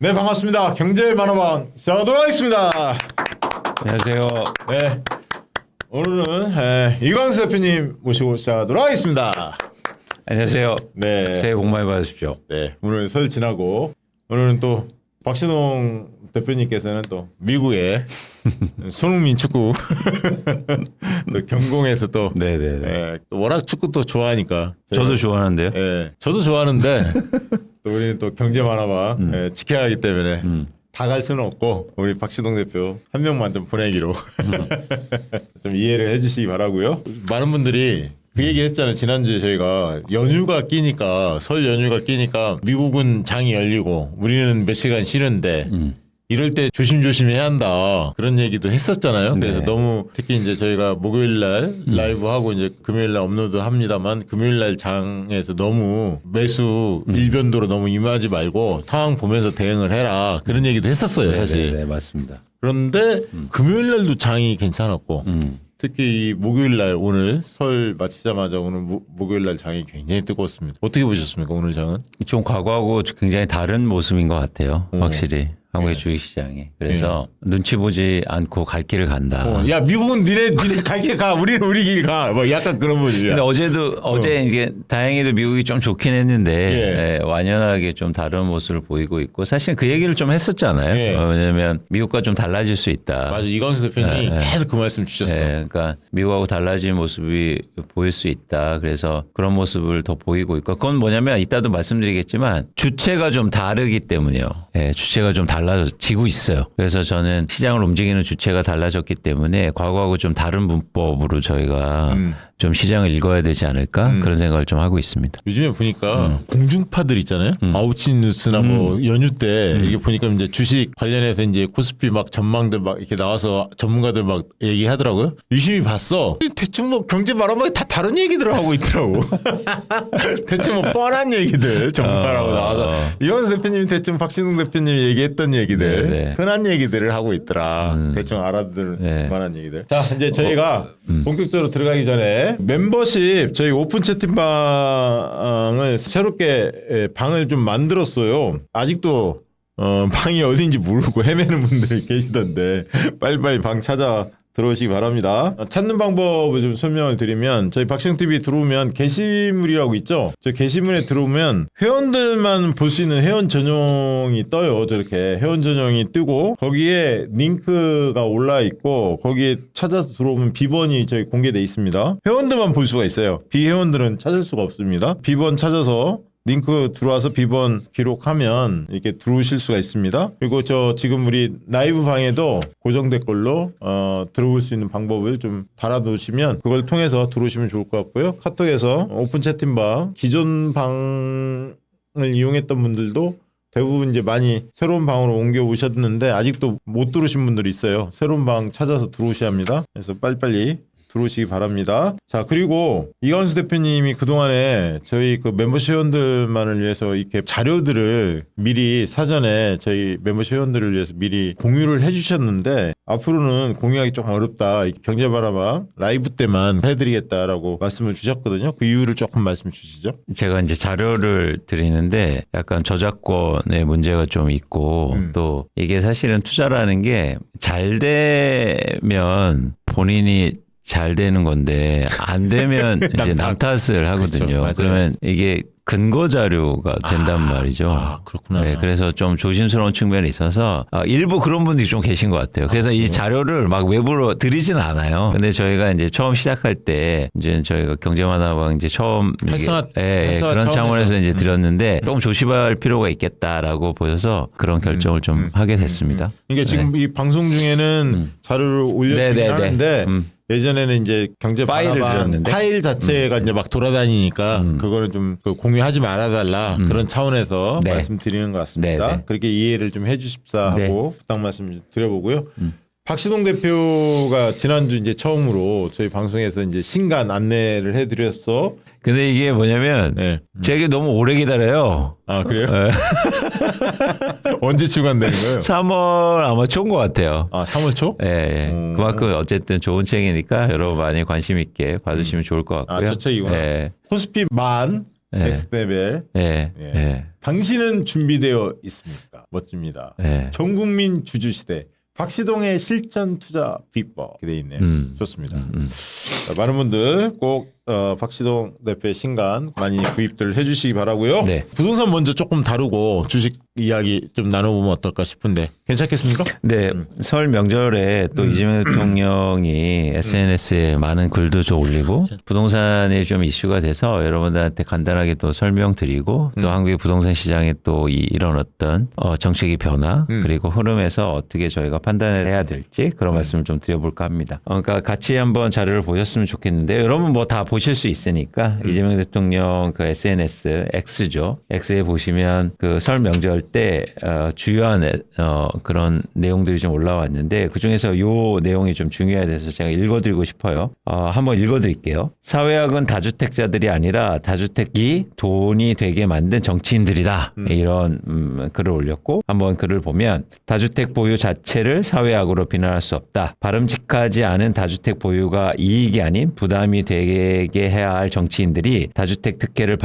네, 반갑습니다. 경제 만화방 시작하도록 하겠습니다. 안녕하세요. 네, 오늘은 이광수 대표님 모시고 시작하도록 하겠습니다. 안녕하세요. 네, 새해 복 많이 받으십시오. 네, 오늘 설 지나고 오늘은 또 박신홍 대표님께서는 또 미국의 손흥민 축구 또 경공에서 또, 네네네. 또 워낙 축구 또 좋아하니까 저도 좋아하는데요. 저도 좋아하는데 또 우리는 또 경제 만화방 지켜야 하기 때문에 다 갈 수는 없고 우리 박신홍 대표 한 명만 좀 보내기로 좀 이해를 해주시기 바라고요. 많은 분들이 그 얘기 했잖아요. 지난주에 저희가 연휴가 끼니까 설 연휴가 끼니까 미국은 장이 열리고 우리는 몇 시간 쉬는데 이럴 때 조심조심 해야 한다. 그런 얘기도 했었잖아요. 그래서 네. 너무 특히 이제 저희가 목요일 날 라이브 하고 이제 금요일 날 업로드 합니다만 금요일 날 장에서 너무 매수 일변도로 너무 임하지 말고 상황 보면서 대응을 해라. 그런 얘기도 했었어요, 사실. 네, 맞습니다. 그런데 금요일 날도 장이 괜찮았고 특히 이 목요일 날 오늘 설 마치자마자 오늘 목요일 날 장이 굉장히 뜨거웠습니다. 어떻게 보셨습니까, 오늘 장은? 좀 과거하고 굉장히 다른 모습인 것 같아요. 확실히. 한국의 주식시장이. 그래서 눈치 보지 않고 갈 길을 간다. 야, 미국은 니네 갈 길 가. 우리는 우리 길 가. 뭐 약간 그런 모습이야. 근데 어제 이게 다행히도 미국이 좀 좋긴 했는데 완연하게 좀 다른 모습을 보이고 있고 사실 그 얘기를 좀 했었잖아요. 왜냐하면 미국과 좀 달라질 수 있다. 맞아. 이광수 대표님이 계속 그 말씀 주셨어. 그러니까 미국하고 달라진 모습이 보일 수 있다. 그래서 그런 모습을 더 보이고 있고 그건 뭐냐면 이따도 말씀드리겠지만 주체가 좀 다르기 때문이요. 주체가 좀 달라지고 있어요. 그래서 저는 시장을 움직이는 주체가 달라졌기 때문에 과거하고 좀 다른 문법으로 저희가 좀 시장을 읽어야 되지 않을까 그런 생각을 좀 하고 있습니다. 요즘에 보니까 공중파들 있잖아요. 아우치 뉴스나 뭐 연휴 때 이게 보니까 이제 주식 관련해서 이제 코스피 막 전망들 막 이렇게 나와서 전문가들 막 얘기하더라고요. 유심히 봤어. 대충 뭐 경제 말하면 다 다른 얘기들을 하고 있더라고. 대충 뭐 뻔한 얘기들 전문가라고 나와서 이광수 대표님이 대충 박신웅 대표님이 얘기했던 얘기들 흔한 얘기들을 하고 있더라. 대충 알아들 만한 얘기들. 자, 이제 저희가 본격적으로 들어가기 전에 멤버십 저희 오픈 채팅방을 새롭게 방을 좀 만들었어요. 아직도 방이 어딘지 모르고 헤매는 분들이 계시던데 빨리빨리 방 찾아 들어오시기 바랍니다. 찾는 방법을 좀 설명을 드리면 저희 박신웅TV 들어오면 게시물이라고 있죠. 저 게시물에 들어오면 회원들만 볼 수 있는 회원 전용이 떠요. 저렇게 회원 전용이 뜨고 거기에 링크가 올라 있고 거기에 찾아서 들어오면 비번이 저희 공개돼 있습니다. 회원들만 볼 수가 있어요. 비회원들은 찾을 수가 없습니다. 비번 찾아서 링크 들어와서 비번 기록하면 이렇게 들어오실 수가 있습니다. 그리고 저 지금 우리 라이브 방에도 고정된 걸로 들어올 수 있는 방법을 좀 달아놓으시면 그걸 통해서 들어오시면 좋을 것 같고요. 카톡에서 오픈 채팅방 기존 방을 이용했던 분들도 대부분 이제 많이 새로운 방으로 옮겨 오셨는데 아직도 못 들어오신 분들이 있어요. 새로운 방 찾아서 들어오셔야 합니다. 그래서 빨리빨리 들어오시기 바랍니다. 자, 그리고 이광수 대표님이 그동안에 저희 그 멤버십 회원들만을 위해서 이렇게 자료들을 미리 사전에 저희 멤버십 회원들을 위해서 미리 공유를 해주셨는데 앞으로는 공유하기 좀 어렵다. 경제바라방 라이브 때만 해드리겠다라고 말씀을 주셨거든요. 그 이유를 조금 말씀 주시죠. 제가 이제 자료를 드리는데 약간 저작권의 문제가 좀 있고 또 이게 사실은 투자라는 게 잘 되면 본인이 잘 되는 건데 안 되면 이제 남 탓을 하거든요. 그렇죠, 그러면 이게 근거 자료가 된단 말이죠. 그렇구나. 네, 그래서 좀 조심스러운 측면이 있어서 일부 그런 분들이 좀 계신 것 같아요. 그래서 이 자료를 막 외부로 드리진 않아요. 근데 저희가 이제 처음 시작할 때 이제 저희가 경제만화방 이제 처음 활성화 그런 차원에서 이제 드렸는데 조금 조심할 필요가 있겠다라고 보여서 그런 결정을 좀 하게 됐습니다. 그러니까 지금 이 방송 중에는 자료를 올려드리긴 하는데 예전에는 이제 경제 파일을 드렸는데 파일 자체가 이제 막 돌아다니니까 그거는 좀 공유하지 말아달라 그런 차원에서 말씀드리는 것 같습니다. 그렇게 이해를 좀 해주십사 하고 부탁 말씀 좀 드려보고요. 박신홍 대표가 지난주 이제 처음으로 저희 방송에서 이제 신간 안내를 해드렸어. 근데 이게 뭐냐면 제가 너무 오래 기다려요. 아, 그래요? 언제 출간되는 거예요? 3월 아마 초인 것 같아요. 아, 3월 초? 예. 그만큼 어쨌든 좋은 책이니까 여러분 많이 관심 있게 봐주시면 좋을 것 같고요. 저 책이구나. 코스피 10,000 넥스트 레벨. 예. 예. 예. 당신은 준비되어 있습니까? 멋집니다. 예. 전국민 주주시대 박시동의 실전 투자 비법 이렇게 돼 있네요. 좋습니다. 자, 많은 분들 꼭 박시동 대표의 신간 많이 구입들 해주시기 바라고요. 네. 부동산 먼저 조금 다루고 주식 이야기 좀 나눠보면 어떨까 싶은데 괜찮겠습니까? 네, 설 명절에 또 이재명 대통령이 SNS에 많은 글도 좀 올리고 부동산이 좀 이슈가 돼서 여러분들한테 간단하게 또 설명드리고 또 한국의 부동산 시장에 또 이런 어떤 정책의 변화 그리고 흐름에서 어떻게 저희가 판단을 해야 될지 그런 말씀을 좀 드려볼까 합니다. 그러니까 같이 한번 자료를 보셨으면 좋겠는데 여러분 뭐 다 보실 수 있으니까 이재명 대통령 그 SNS X죠. X에 보시면 그 설 명절 때 주요한 그런 내용들이 좀 올라왔는데 그중에서 요 내용이 좀 중요해서 제가 읽어드리고 싶어요. 한번 읽어드릴게요. 사회학은 다주택자들이 아니라 다주택이 돈이 되게 만든 정치인들이다. 이런 글을 올렸고 한번 글을 보면 다주택 보유 자체를 사회학으로 비난할 수 없다. 바람직하지 않은 다주택 보유가 이익이 아닌 부담이 되게 해야 할 정치인들이 다주택 특혜를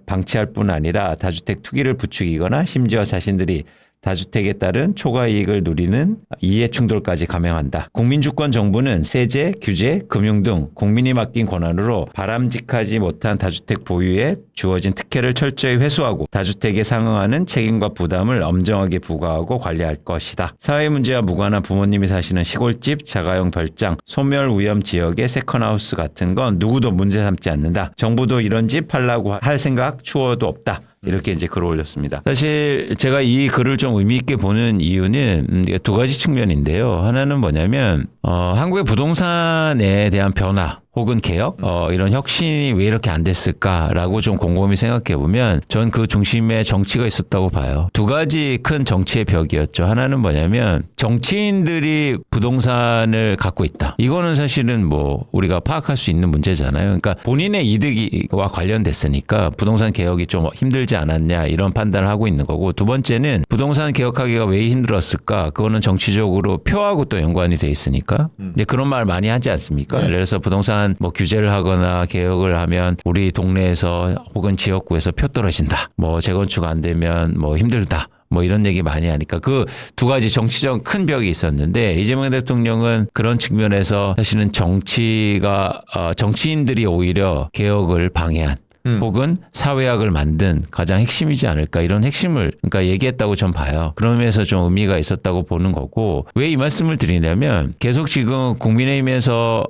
방치할 뿐 아니라 다주택 투기를 부추기거나 심지어 자신들이 다주택에 따른 초과 이익을 누리는 이해충돌까지 감행한다. 국민주권 정부는 세제, 규제, 금융 등 국민이 맡긴 권한으로 바람직하지 못한 다주택 보유에 주어진 특혜를 철저히 회수하고 다주택에 상응하는 책임과 부담을 엄정하게 부과하고 관리할 것이다. 사회 문제와 무관한 부모님이 사시는 시골집, 자가용 별장, 소멸 위험 지역의 세컨하우스 같은 건 누구도 문제 삼지 않는다. 정부도 이런 집 팔라고 할 생각 추호도 없다. 이렇게 이제 글을 올렸습니다. 사실 제가 이 글을 좀 의미 있게 보는 이유는 두 가지 측면인데요. 하나는 뭐냐면 한국의 부동산에 대한 변화 혹은 개혁 이런 혁신이 왜 이렇게 안 됐을까라고 좀 곰곰이 생각해 보면 전 그 중심에 정치가 있었다고 봐요. 두 가지 큰 정치의 벽이었죠. 하나는 뭐냐면 정치인들이 부동산을 갖고 있다. 이거는 사실은 뭐 우리가 파악할 수 있는 문제잖아요. 그러니까 본인의 이득과 관련됐으니까 부동산 개혁이 좀 힘들지 않았냐 이런 판단을 하고 있는 거고 두 번째는 부동산 개혁하기가 왜 힘들었을까? 그거는 정치적으로 표하고 또 연관이 돼 있으니까 이제 그런 말 많이 하지 않습니까? 네. 그래서 부동산 뭐 규제를 하거나 개혁을 하면 우리 동네에서 혹은 지역구에서 표 떨어진다. 뭐 재건축 안 되면 뭐 힘들다. 뭐 이런 얘기 많이 하니까 그 두 가지 정치적 큰 벽이 있었는데 이재명 대통령은 그런 측면에서 사실은 정치인들이 오히려 개혁을 방해한 혹은 사회학을 만든 가장 핵심이지 않을까 이런 핵심을 그러니까 얘기했다고 전 봐요. 그런 면에서 좀 의미가 있었다고 보는 거고 왜 이 말씀을 드리냐면 계속 지금 국민의힘에서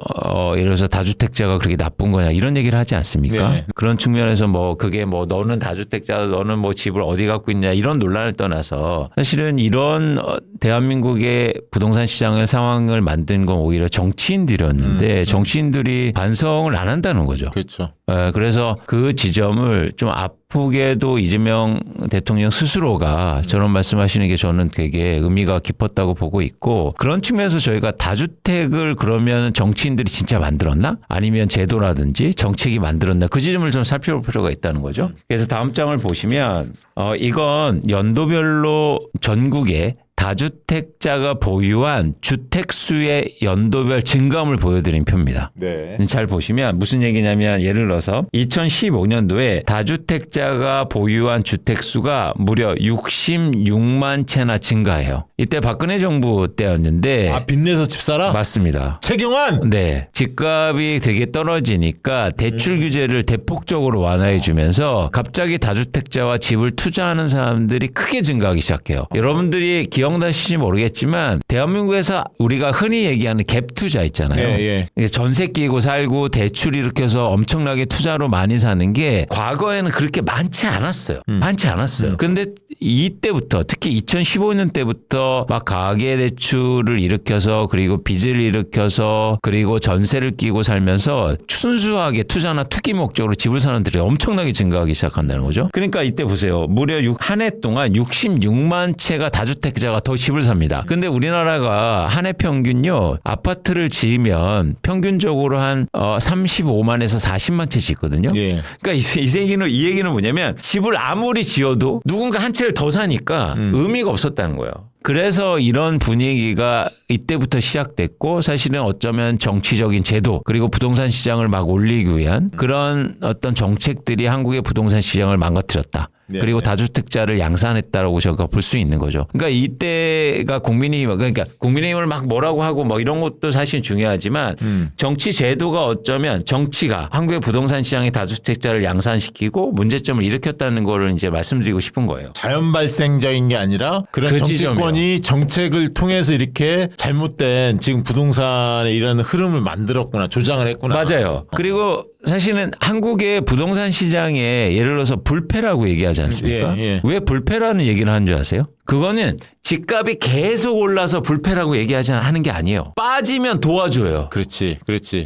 예를 들어서 다주택자가 그렇게 나쁜 거냐 이런 얘기를 하지 않습니까? 네. 그런 측면에서 뭐 그게 뭐 너는 다주택자 너는 뭐 집을 어디 갖고 있냐 이런 논란을 떠나서 사실은 이런 대한민국의 부동산 시장의 상황을 만든 건 오히려 정치인들이었는데 정치인들이 반성을 안 한다는 거죠. 그렇죠. 그래서 그 지점을 좀 아프게도 이재명 대통령 스스로가 저런 말씀하시는 게 저는 되게 의미가 깊었다고 보고 있고 그런 측면에서 저희가 다주택을 그러면 정치인들이 진짜 만들었나? 아니면 제도라든지 정책이 만들었나? 그 지점을 좀 살펴볼 필요가 있다는 거죠. 그래서 다음 장을 보시면 이건 연도별로 전국에 다주택자가 보유한 주택수의 연도별 증감을 보여드린 표입니다. 네. 잘 보시면 무슨 얘기냐면 예를 들어서 2015년도에 다주택자가 보유한 주택수가 무려 66만 채나 증가해요. 이때 박근혜 정부 때였는데 빚내서 집 사라? 맞습니다. 최경환! 네. 집값이 되게 떨어지니까 대출 규제를 대폭적으로 완화해 주면서 갑자기 다주택자와 집을 투자하는 사람들이 크게 증가하기 시작해요. 여러분들이 기억나실지 모르겠지만 대한민국에서 우리가 흔히 얘기하는 갭 투자 있잖아요. 예. 전세 끼고 살고 대출 일으켜서 엄청나게 투자로 많이 사는 게 과거에는 그렇게 많지 않았어요. 많지 않았어요. 근데 이때부터 특히 2015년 때부터 막 가계 대출을 일으켜서 그리고 빚을 일으켜서 그리고 전세를 끼고 살면서 순수하게 투자나 투기 목적으로 집을 사는 분들이 엄청나게 증가하기 시작한다는 거죠. 그러니까 이때 보세요. 무려 한 해 동안 66만 채가 다주택자가 더 집을 삽니다. 근데 우리나라가 한 해 평균요. 아파트를 지으면 평균적으로 한 35만에서 40만 채 짓거든요. 예. 그러니까 이 얘기는 뭐냐면 집을 아무리 지어도 누군가 한 채를 더 사니까 의미가 없었다는 거예요. 그래서 이런 분위기가 이때부터 시작됐고 사실은 어쩌면 정치적인 제도 그리고 부동산 시장을 막 올리기 위한 그런 어떤 정책들이 한국의 부동산 시장을 망가뜨렸다. 네, 그리고 네. 다주택자를 양산했다라고 제가 볼 수 있는 거죠. 그러니까 이때가 국민의힘을 막 뭐라고 하고 뭐 이런 것도 사실 중요하지만 정치 제도가 어쩌면 정치가 한국의 부동산 시장의 다주택자를 양산시키고 문제점을 일으켰다는 거를 이제 말씀드리고 싶은 거예요. 자연 발생적인 게 아니라 그런 그 정치권이 정책을 통해서 이렇게 잘못된 지금 부동산의 이런 흐름을 만들었구나, 조장을 했구나. 맞아요. 그리고 사실은 한국의 부동산 시장에 예를 들어서 불패라고 얘기하지 않습니까? 예. 왜 불패라는 얘기를 하는 줄 아세요? 그거는 집값이 계속 올라서 불패라고 하는 게 아니에요. 빠지면 도와줘요. 그렇지.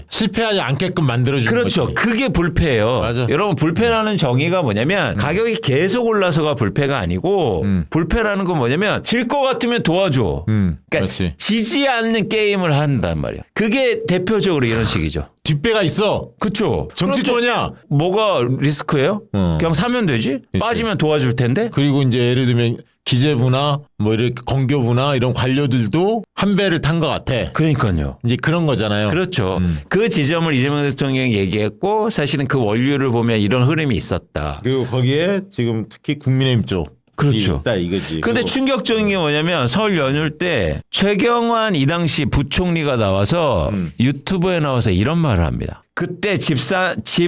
실패하지 않게끔 만들어주는 그렇죠. 거지. 그게 불패예요. 맞아. 여러분 불패라는 정의가 뭐냐면 가격이 계속 올라서가 불패가 아니고 불패라는 건 뭐냐면 질 것 같으면 도와줘. 그러니까 그렇지. 지지 않는 게임을 한단 말이에요. 그게 대표적으로 이런 식이죠. 뒷배가 있어. 그렇죠. 정치권이야. 뭐가 리스크예요? 그냥 사면 되지. 빠지면 도와줄 텐데. 그리고 이제 예를 들면 기재부나 뭐 이렇게 건교부나 이런 관료들도 한 배를 탄 것 같아. 그러니까요. 이제 그런 거잖아요. 그렇죠. 그 지점을 이재명 대통령이 얘기했고 사실은 그 원류를 보면 이런 흐름이 있었다. 그리고 거기에 지금 특히 국민의힘 쪽. 그렇죠. 있다 이거지. 근데 그리고 충격적인 게 뭐냐면 설 연휴 때 최경환 이 당시 부총리가 나와서 유튜브에 나와서 이런 말을 합니다. 그때 집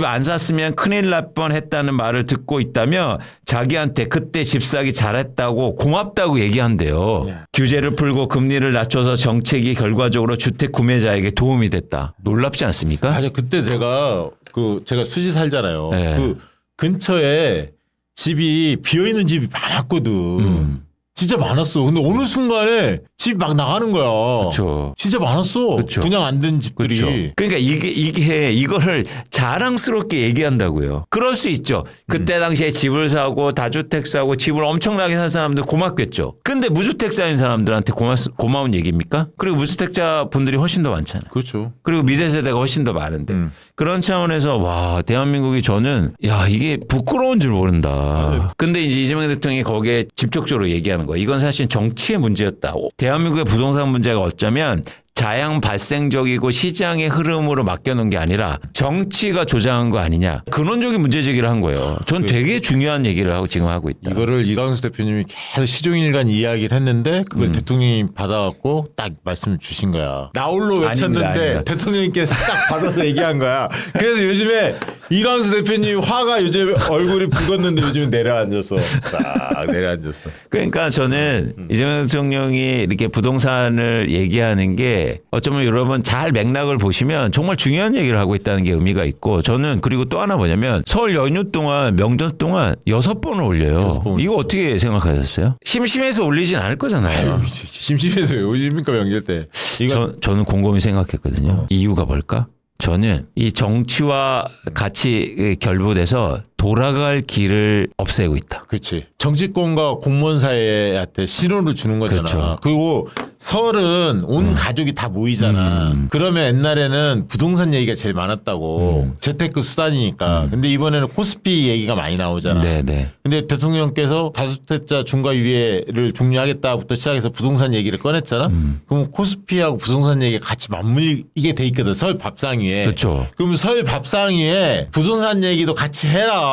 안 샀으면 큰일 날 뻔했다는 말을 듣고 있다며 자기한테 그때 집 사기 잘했다고 고맙다고 얘기한대요. 야. 규제를 풀고 금리를 낮춰서 정책이 결과적으로 주택 구매자에게 도움이 됐다. 놀랍지 않습니까? 맞아. 그때 제가 수지 살잖아요. 네. 그 근처에 집이 비어있는 집이 많았거든. 진짜 많았어. 근데 어느 순간에 집이 막 나가는 거야. 그렇죠. 진짜 많았어. 그쵸. 분양 안 된 집들이. 그렇죠. 그러니까 이거를 자랑스럽게 얘기한다고요. 그럴 수 있죠. 그때 당시에 집을 사고 다주택 사고 집을 엄청나게 산 사람들 고맙겠죠. 근데 무주택자인 사람들한테 고마운 얘기입니까? 그리고 무주택자 분들이 훨씬 더 많잖아요. 그렇죠. 그리고 미래 세대가 훨씬 더 많은데 그런 차원에서 와 대한민국이 저는 야 이게 부끄러운 줄 모른다. 근데 이제 이재명 대통령이 거기에 직접적으로 얘기하는 거예요. 이건 사실 정치의 문제였다. 대한민국의 부동산 문제가 어쩌면 자양 발생적이고 시장의 흐름으로 맡겨놓은 게 아니라 정치가 조장한 거 아니냐. 근원적인 문제 제기를 한 거예요. 전 되게 중요한 얘기를 지금 하고 있다. 이거를 이광수 대표님이 계속 시종일관 이야기를 했는데 그걸 대통령이 받아갖고 딱 말씀을 주신 거야. 나홀로 외쳤는데 아닙니다. 대통령님께서 딱 받아서 얘기한 거야. 그래서 요즘에 이광수 대표님 화가 요즘 얼굴이 붉었는데 요즘 내려앉았어. 딱 내려앉았어. 그러니까 저는 이재명 대통령이 이렇게 부동산을 얘기하는 게 어쩌면 여러분 잘 맥락을 보시면 정말 중요한 얘기를 하고 있다는 게 의미가 있고 저는 그리고 또 하나 뭐냐면 설 연휴 동안 명절 동안 6번을 올려요. 6번. 이거 어떻게 생각하셨어요? 심심해서 올리진 않을 거잖아요. 심심해서 왜 올립니까 명절 때. 이거 저는 곰곰이 생각했거든요. 이유가 뭘까? 저는 이 정치와 같이 결부돼서 돌아갈 길을 없애고 있다. 그렇지. 정치권과 공무원 사회한테 신호를 주는 거잖아. 그렇죠. 그리고 설은 온 가족이 다 모이잖아. 그러면 옛날에는 부동산 얘기가 제일 많았다고. 재테크 수단이니까. 근데 이번에는 코스피 얘기가 많이 나오잖아. 네네. 근데 대통령께서 다주택자 중과 유예를 종료하겠다부터 시작해서 부동산 얘기를 꺼냈잖아. 그럼 코스피하고 부동산 얘기가 같이 맞물리게 돼 있거든. 설 밥상위에. 그렇죠. 그럼 설 밥상위에 부동산 얘기도 같이 해라.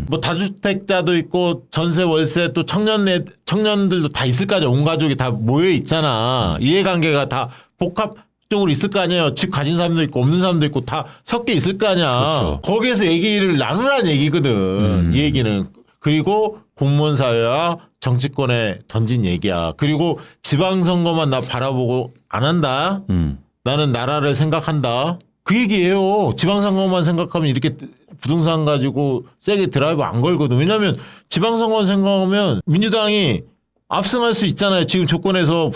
뭐 다주택자도 있고 전세 월세 또 청년들도 다 있을 거 아니야. 온 가족이 다 모여 있잖아. 이해관계가 다 복합적으로 있을 거 아니에요. 집 가진 사람도 있고 없는 사람도 있고 다 섞여 있을 거 아니야. 그렇죠. 거기에서 얘기를 나누라는 얘기거든. 이 얘기는. 그리고 공무원 사회와 정치권에 던진 얘기야. 그리고 지방선거만 나 바라보고 안 한다. 나는 나라를 생각한다. 그 얘기예요. 지방선거만 생각하면 이렇게 부동산 가지고 세게 드라이브 안 걸거든. 왜냐하면 지방선거만 생각하면 민주당이 압승할 수 있잖아요. 지금 조건에서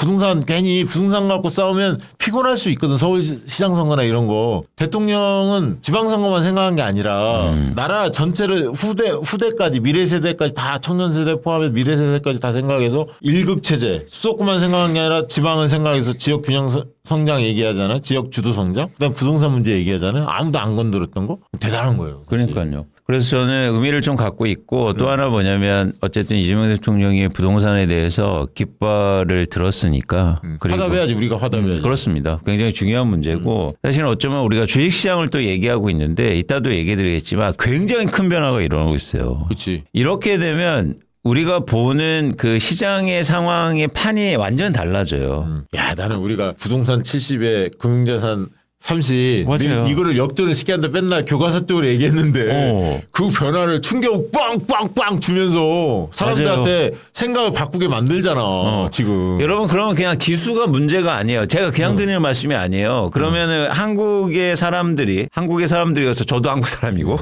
괜히 부동산 갖고 싸우면 피곤할 수 있거든. 서울시장 선거나 이런 거. 대통령은 지방선거만 생각한 게 아니라 나라 전체를 후대까지 미래 세대까지 다 청년 세대 포함해 미래 세대까지 다 생각해서 1급 체제 수도권만 생각한 게 아니라 지방을 생각해서 지역 균형 성장 얘기하잖아요. 지역 주도 성장. 그다음 부동산 문제 얘기하잖아요. 아무도 안 건드렸던 거. 대단한 거예요. 그치? 그러니까요. 그래서 저는 의미를 좀 갖고 있고 또 하나 뭐냐면 어쨌든 이재명 대통령이 부동산에 대해서 깃발을 들었으니까 그리고 화답해야지 우리가 화답해야지. 그렇습니다. 굉장히 중요한 문제고 사실은 어쩌면 우리가 주식시장을 또 얘기하고 있는데 이따도 얘기 드리겠지만 굉장히 큰 변화가 일어나고 있어요. 그렇지. 이렇게 되면 우리가 보는 그 시장의 상황의 판이 완전 달라져요. 야 나는 우리가 부동산 70에 금융자산 30 맞아요. 이거를 역전을 시켰는데 맨날 교과서적으로 얘기했는데 그 변화를 충격 빵빵빵 주면서 사람들한테 생각을 바꾸게 만들잖아 지금. 여러분 그러면 그냥 지수가 문제가 아니에요. 제가 그냥 드리는 말씀이 아니에요. 그러면은 한국의 사람들이어서 저도 한국 사람이고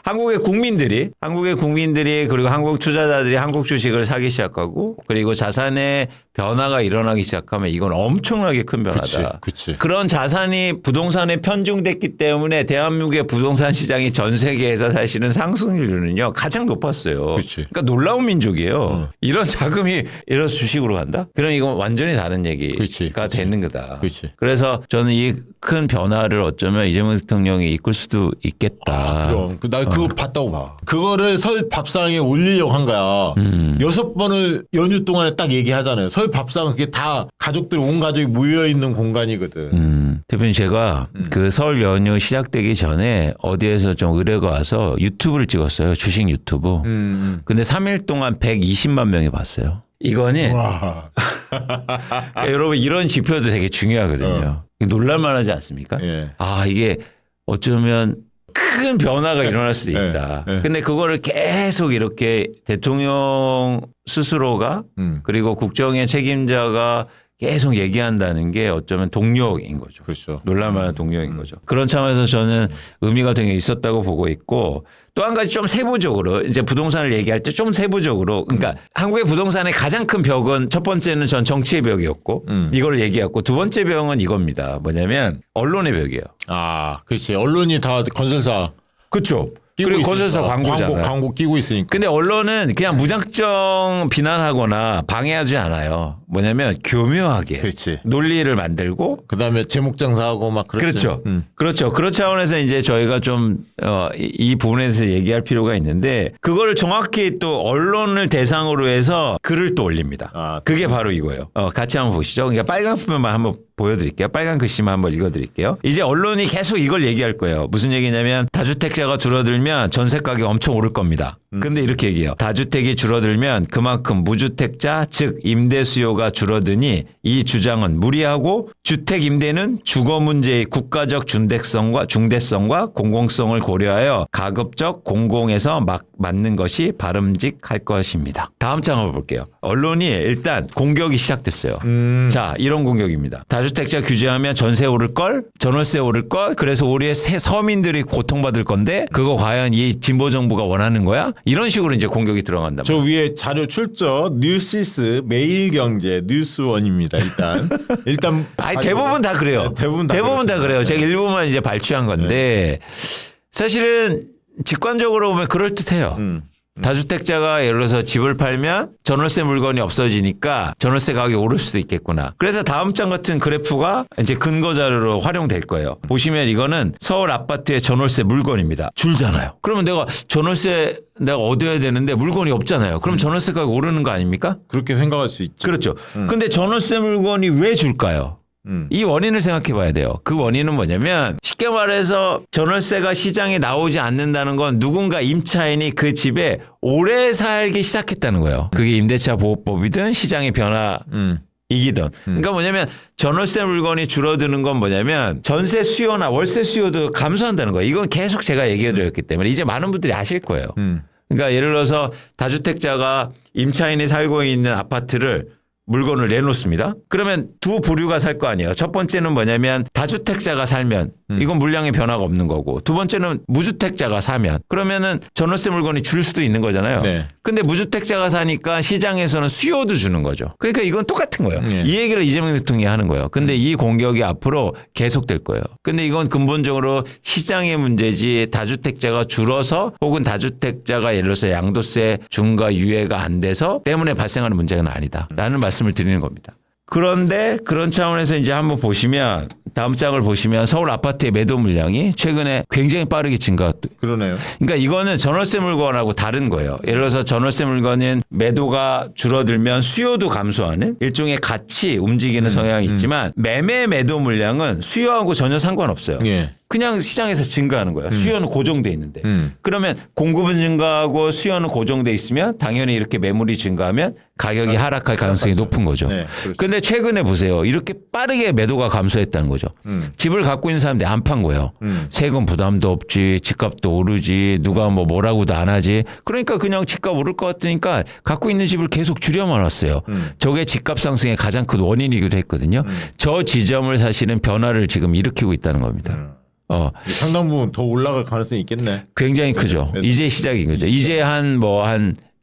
한국의 국민들이 그리고 한국 투자자들이 한국 주식을 사기 시작하고 그리고 자산의 변화가 일어나기 시작하면 이건 엄청나게 큰 변화다. 그치. 그런 자산이 부동산에 편중됐기 때문에 대한민국의 부동산 시장이 전 세계에서 사실은 상승률은요 가장 높았어요. 그치. 그러니까 놀라운 민족이에요. 이런 자금이 이래서 주식으로 간다? 그럼 이건 완전히 다른 얘기가 그치. 되는 거다. 그치. 그래서 저는 이 큰 변화를 어쩌면 이재명 대통령이 이끌 수도 있겠다. 그럼 나 그거 봤다고 봐. 그거를 설 밥상에 올리려고 한 거야. 6번을 연휴 동안에 딱 얘기하잖아요. 설 밥상은 그게 다 가족들 온 가족이 모여 있는 공간이거든. 대표님 제가 그 설 연휴 시작되기 전에 어디에서 좀 의뢰가 와서 유튜브를 찍었어요. 주식 유튜브. 근데 3일 동안 120만 명이 봤어요. 이거는 와. 여러분 이런 지표도 되게 중요하거든요. 놀랄만하지 않습니까? 예. 아 이게 어쩌면 큰 변화가 일어날 수도 있다. 근데 그거를 계속 이렇게 대통령 스스로가 그리고 국정의 책임자가 계속 얘기한다는 게 어쩌면 동력인 거죠. 그렇죠. 놀랄만한 동력인 거죠. 그런 차원에서 저는 의미가 되게 있었다고 보고 있고 또 한 가지 좀 세부적으로 이제 부동산을 얘기할 때 좀 세부적으로 그러니까 한국의 부동산의 가장 큰 벽은 첫 번째는 전 정치의 벽이었고 이걸 얘기했고 두 번째 벽은 이겁니다. 뭐냐면 언론의 벽이에요. 아, 그렇지. 언론이 다 건설사 그렇죠. 끼고 그리고 있으니까. 건설사 광고잖아요. 광고 끼고 있으니까. 근데 언론은 그냥 무작정 비난하거나 방해하지 않아요. 뭐냐면 교묘하게 그렇지. 논리를 만들고 그다음에 제목 장사하고 막 그렇지. 그렇죠. 그렇죠. 그런 차원에서 이제 저희가 좀 이 부분에 대해서 얘기할 필요가 있는데 그걸 정확히 또 언론을 대상으로 해서 글을 또 올립니다. 아, 그게 바로 이거예요. 같이 한번 보시죠. 그러니까 빨간 표만 한번 보여드릴게요. 빨간 글씨만 한번 읽어드릴게요. 이제 언론이 계속 이걸 얘기할 거예요. 무슨 얘기냐면 다주택자가 줄어들면 전세 가격이 엄청 오를 겁니다. 근데 이렇게 얘기해요. 다주택이 줄어들면 그만큼 무주택자 즉 임대 수요가 줄어드니 이 주장은 무리하고 주택 임대는 주거 문제의 국가적 중대성과 공공성을 고려하여 가급적 공공에서 맞는 것이 바람직할 것입니다. 다음 장 한번 볼게요. 언론이 일단 공격이 시작됐어요. 자, 이런 공격입니다. 다주택자 규제하면 전세 오를 걸, 전월세 오를 걸, 그래서 우리의 서민들이 고통받을 건데 그거 과연 이 진보 정부가 원하는 거야? 이런 식으로 이제 공격이 들어간다. 저 위에 자료 출처 뉴시스 매일경제 뉴스원입니다. 일단 아니 대부분 다 그래요. 대부분 다 그래요. 제가 일부만 이제 발췌한 건데 사실은 직관적으로 보면 그럴 듯해요. 다주택자가 예를 들어서 집을 팔면 전월세 물건이 없어지니까 전월세 가격이 오를 수도 있겠구나. 그래서 다음 장 같은 그래프가 이제 근거 자료로 활용될 거예요. 보시면 이거는 서울 아파트의 전월세 물건입니다. 줄잖아요. 그러면 내가 전월세 내가 얻어야 되는데 물건이 없잖아요. 그럼 전월세 가격 오르는 거 아닙니까? 그렇게 생각할 수 있죠. 그렇죠. 근데 전월세 물건이 왜 줄까요? 이 원인을 생각해 봐야 돼요. 그 원인은 뭐냐면 쉽게 말해서 전월세가 시장에 나오지 않는다는 건 누군가 임차인이 그 집에 오래 살기 시작했다는 거예요. 그게 임대차 보호법이든 시장의 변화이기든. 그러니까 뭐냐면 전월세 물건이 줄어드는 건 뭐냐면 전세 수요나 월세 수요도 감소한다는 거예요. 이건 계속 제가 얘기해 드렸기 때문에 이제 많은 분들이 아실 거예요. 그러니까 예를 들어서 다주택자가 임차인이 살고 있는 아파트를 물건을 내놓습니다. 그러면 두 부류가 살 거 아니에요. 첫 번째는 뭐냐면 다주택자가 살면 이건 물량의 변화가 없는 거고 두 번째는 무주택자가 사면 그러면은 전월세 물건이 줄 수도 있는 거잖아요. 네. 근데 무주택자가 사니까 시장에서는 수요도 주는 거죠. 그러니까 이건 똑같은 거예요. 네. 이 얘기를 이재명 대통령이 하는 거예요. 근데 이 공격이 앞으로 계속될 거예요. 근데 이건 근본적으로 시장의 문제지 다주택자가 줄어서 혹은 다주택자가 예를 들어서 양도세 중과 유예가 안 돼서 때문에 발생하는 문제는 아니다라는 말씀을 드리는 겁니다. 그런데 그런 차원에서 이제 한번 보시면 다음 장을 보시면 서울 아파트의 매도 물량이 최근에 굉장히 빠르게 증가했다. 그러네요. 그러니까 이거는 전월세 물건하고 다른 거예요. 예를 들어서 전월세 물건은 매도가 줄어들면 수요도 감소하는 일종의 같이 움직이는 성향이 있지만 매매 매도 물량은 수요하고 전혀 상관없어요. 예. 그냥 시장에서 증가하는 거예요. 수요는 고정돼 있는데. 그러면 공급은 증가하고 수요는 고정돼 있으면 당연히 이렇게 매물이 증가하면 가격이 하락할 가능성이 높은 거죠. 네, 그렇죠. 그런데 최근에 보세요. 이렇게 빠르게 매도가 감소했다는 거죠. 집을 갖고 있는 사람들이 안 판 거예요. 세금 부담도 없지, 집값도 오르지, 누가 뭐 뭐라고도 안 하지. 그러니까 그냥 집값 오를 것 같으니까 갖고 있는 집을 계속 줄여만 왔어요. 저게 집값 상승의 가장 큰 원인이기도 했거든요. 저 지점을 사실은 변화를 지금 일으키고 있다는 겁니다. 상당 부분 더 올라갈 가능성이 있겠네. 굉장히 크죠. 이제 시작인 거죠. 이제 한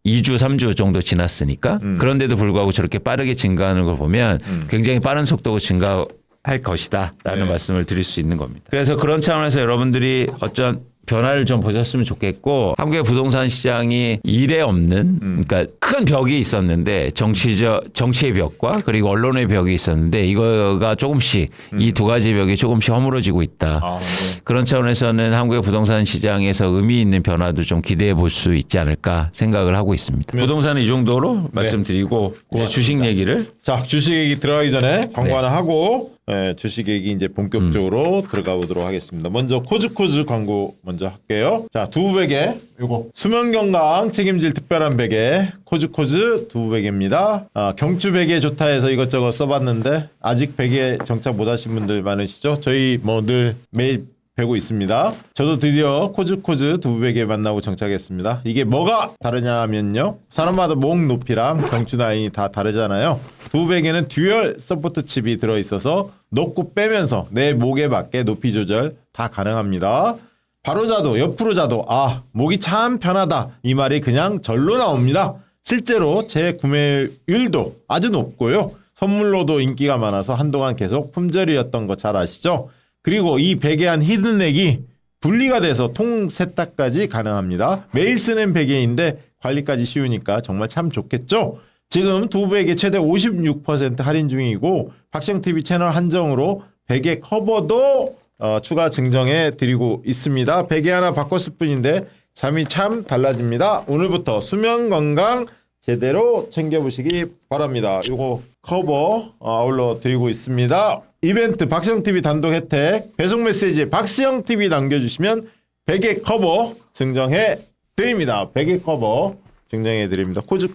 2주, 3주 정도 지났으니까 그런데도 불구하고 저렇게 빠르게 증가하는 걸 보면 굉장히 빠른 속도로 증가할 것이다 라는 말씀을 드릴 수 있는 겁니다. 그래서 그런 차원에서 여러분들이 어쩐 변화를 좀 보셨으면 좋겠고 한국의 부동산 시장이 이래 없는 그러니까 큰 벽이 있었는데 정치의 벽과 그리고 언론의 벽이 있었는데 이거가 조금씩 이 두 가지 벽이 조금씩 허물어지고 있다. 네. 그런 차원에서는 한국의 부동산 시장에서 의미 있는 변화도 좀 기대해 볼 수 있지 않을까 생각을 하고 있습니다. 부동산은 이 정도로 말씀드리고 이제 주식 얘기를 자, 주식 얘기 들어가기 전에 광고 하나 하고 주식 얘기 이제 본격적으로 들어가 보도록 하겠습니다. 먼저 코즈코즈 광고 먼저 할게요. 자, 두부베개 요거 수면 건강 책임질 특별한 베개 코즈코즈 두부베개입니다. 경추 베개 좋다 해서 이것저것 써봤는데 아직 베개 정착 못하신 분들 많으시죠? 저희 뭐 늘 매일 배고 있습니다. 저도 드디어 코즈코즈 두부베개 만나고 정착했습니다. 이게 뭐가 다르냐 하면요. 사람마다 목 높이랑 경추 라인이 다 다르잖아요. 두부베개는 듀얼 서포트 칩이 들어있어서 넣고 빼면서 내 목에 맞게 높이 조절 다 가능합니다. 바로 자도 옆으로 자도 목이 참 편하다 이 말이 그냥 절로 나옵니다. 실제로 재구매율도 아주 높고요. 선물로도 인기가 많아서 한동안 계속 품절이었던 거 잘 아시죠? 그리고 이 베개 안 히든넥이 분리가 돼서 통 세탁까지 가능합니다. 매일 쓰는 베개인데 관리까지 쉬우니까 정말 참 좋겠죠? 지금 두부베개 최대 56% 할인 중이고 박시영TV 채널 한정으로 베개 커버도 추가 증정해 드리고 있습니다. 베개 하나 바꿨을 뿐인데 잠이 참 달라집니다. 오늘부터 수면 건강 제대로 챙겨보시기 바랍니다. 이거 커버 아울러 드리고 있습니다. 이벤트 박시영TV 단독 혜택 배송 메시지에 박시영TV 남겨주시면 베개 커버 증정해 드립니다. 베개 커버 증정해 드립니다. 코즈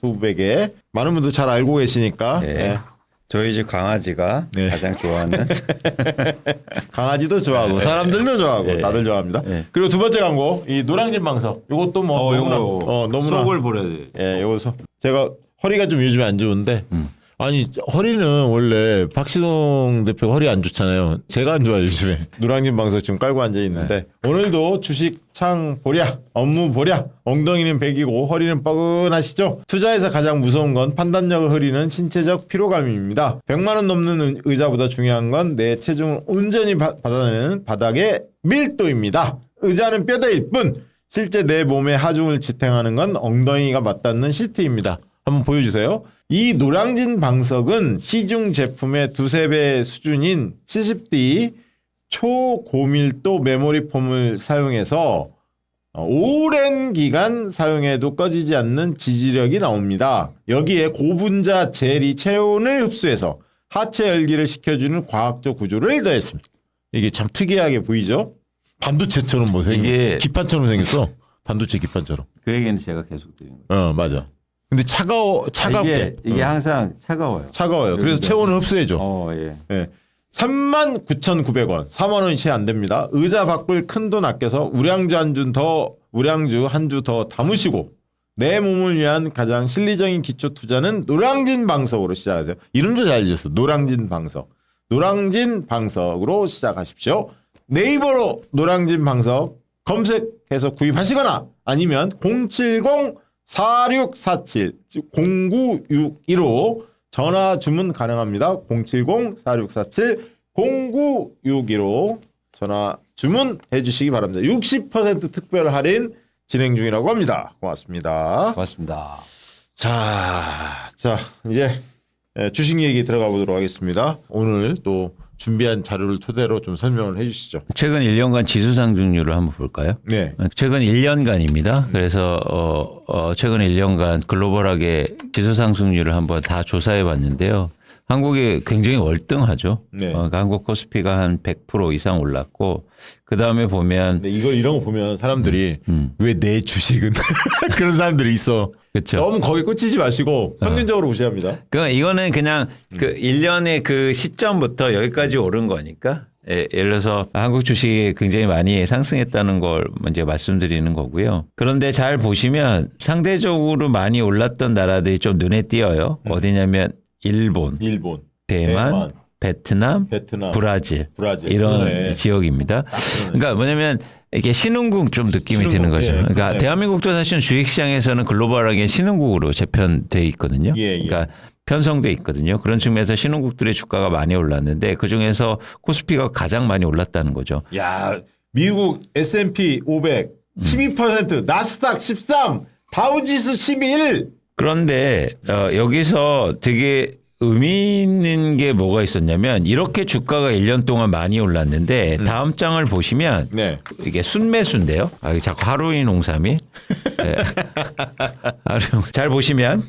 두부베개 많은 분들 잘 알고 계시니까 네. 저희 집 강아지가 가장 좋아하는 강아지도 좋아하고 사람들도 좋아하고 다들 좋아합니다. 그리고 두 번째 광고 이 노량진 방석 이것도 뭐 너무나 속을 보내드. 요거 제가 허리가 좀 요즘에 안 좋은데 아니 허리는 원래 박시동 대표 허리 안 좋잖아요. 제가 안 좋아요 요즘에. 노량진 방석 지금 깔고 앉아 있는데 오늘도 주식 창 보랴 업무 보랴 엉덩이는 백이고 허리는 뻐근하시죠? 투자에서 가장 무서운 건 판단력을 흐리는 신체적 피로감입니다. 100만 원 넘는 의자보다 중요한 건 내 체중을 온전히 받아내는 바닥의 밀도입니다. 의자는 뼈대일 뿐 실제 내 몸의 하중을 지탱하는 건 엉덩이가 맞닿는 시트입니다. 한번 보여주세요. 이 노량진 방석은 시중 제품의 2~3배 수준인 70D 초고밀도 메모리 폼을 사용해서 오랜 기간 사용해도 꺼지지 않는 지지력이 나옵니다. 여기에 고분자 젤이 체온을 흡수해서 하체 열기를 식혀주는 과학적 구조를 더했습니다. 이게 참 특이하게 보이죠? 반도체처럼 뭐 이게 기판처럼 생겼어. 반도체 기판처럼. 그 얘기는 제가 계속 드린 거예요. 맞아. 근데 차갑게. 이게 항상 차가워요. 차가워요. 그래서 체온을 흡수해줘. 예. 39,900원. 4만 원이 채 안 됩니다. 의자 바꿀 큰 돈 아껴서 우량주 한 주 더 담으시고 내 몸을 위한 가장 실리적인 기초 투자는 노량진 방석으로 시작하세요. 이름도 잘 지었어. 노량진 방석. 노량진 방석으로 시작하십시오. 네이버로 노량진 방석 검색해서 구입하시거나 아니면 070-4647-0962로 전화 주문 가능합니다. 070-4647-0962로 전화 주문해 주시기 바랍니다. 60% 특별 할인 진행 중이라고 합니다. 고맙습니다. 고맙습니다. 자, 이제 주식 얘기 들어가 보도록 하겠습니다. 오늘 또 준비한 자료를 토대로 좀 설명을 해주시죠. 최근 1년간 지수 상승률을 한번 볼까요? 네. 최근 1년간입니다. 그래서 최근 1년간 글로벌하게 지수 상승률을 한번 다 조사해 봤는데요. 한국이 굉장히 월등하죠. 네. 그러니까 한국 코스피가 한 100% 이상 올랐고 그 다음에 보면 근데 이런 거 보면 사람들이 왜 내 주식은 그런 사람들이 있어. 그렇죠. 너무 거기 꽂히지 마시고 평균적으로 보셔야 합니다. 그러니까 이거는 그냥 그 1년의 그 시점부터 여기까지 오른 거니까 예를 들어서 한국 주식이 굉장히 많이 상승했다는 걸 먼저 말씀드리는 거고요. 그런데 잘 보시면 상대적으로 많이 올랐던 나라들이 좀 눈에 띄어요. 어디냐면 일본, 대만, 베트남, 브라질 이런 그러네. 지역입니다. 그러니까 뭐냐면 이게 신흥국 좀 느낌이 드는 거죠. 예, 그러니까 네. 대한민국도 사실은 주식시장에서는 글로벌하게 신흥국으로 재편돼 있거든요. 예. 그러니까 편성돼 있거든요. 그런 측면에서 신흥국들의 주가가 많이 올랐는데 그 중에서 코스피가 가장 많이 올랐다는 거죠. 야, 미국 S&P 500 12%, 나스닥 13, 다우지수 11. 그런데 여기서 되게 의미 있는 게 뭐가 있었냐면 이렇게 주가가 1년 동안 많이 올랐는데 다음 장을 보시면 네. 이게 순매수인데요. 자꾸 하루이 농삼이. 네. 잘 보시면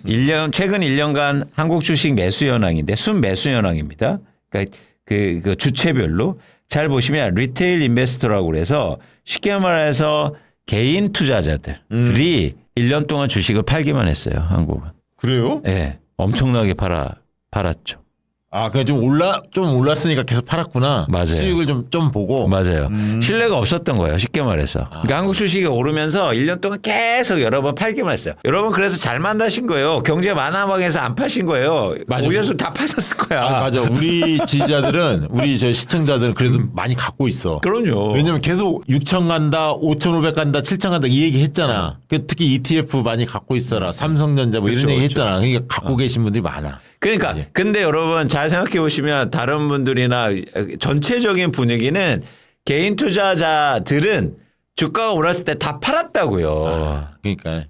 최근 1년간 한국 주식 매수 현황인데 순매수 현황입니다. 그러니까 그 주체별로 잘 보시면 리테일 인베스터라고 그래서 쉽게 말해서 개인 투자자들이 1년 동안 주식을 팔기만 했어요. 한국은. 그래요? 네. 엄청나게 팔았죠. 아, 그냥 좀 올랐으니까 계속 팔았구나. 맞아요. 수익을 좀 보고. 맞아요. 신뢰가 없었던 거예요. 쉽게 말해서. 그러니까 한국 주식이 오르면서 1년 동안 계속 여러 번 팔기만 했어요. 여러분 그래서 잘 만나신 거예요. 경제 만화방에서 안 파신 거예요. 맞아요. 올려서 다 파셨을 거야. 맞아. 우리 지지자들은 우리 저 시청자들은 그래도 많이 갖고 있어. 그럼요. 왜냐면 계속 6천 간다, 5,500 간다, 7천 간다 이 얘기 했잖아. 특히 ETF 많이 갖고 있어라. 삼성전자 뭐 이런 얘기 했잖아. 그러니까 갖고 계신 분들이 많아. 그러니까 근데 여러분 잘 생각해 보시면 다른 분들이나 전체적인 분위기는 개인 투자자들은 주가가 올랐을 때 다 팔았다고요. 그러니까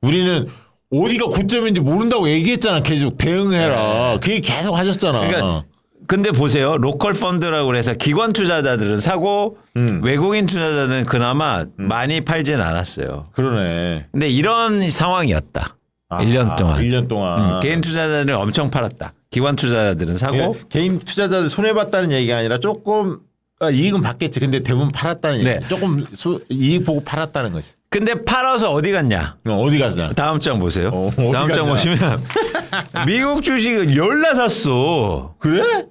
우리는 어디가 고점인지 모른다고 얘기했잖아. 계속 대응해라. 그게 계속 하셨잖아. 그러니까 근데 보세요. 로컬 펀드라고 그래서 기관 투자자들은 사고 외국인 투자자들은 그나마 많이 팔진 않았어요. 그러네. 근데 이런 상황이었다. 1년 동안. 1년 동안. 개인 투자자들은 엄청 팔았다. 기관 투자자들은 사고. 개인 투자자들 손해봤다는 얘기가 아니라 조금 이익은 받겠지. 근데 대부분 팔았다는 얘기. 네. 조금 이익 보고 팔았다는 거지. 근데 팔아서 어디 갔냐? 어디 갔냐? 다음 장 보세요. 어디 다음 장 갔냐? 보시면 미국 주식은 열나 샀어. 그래?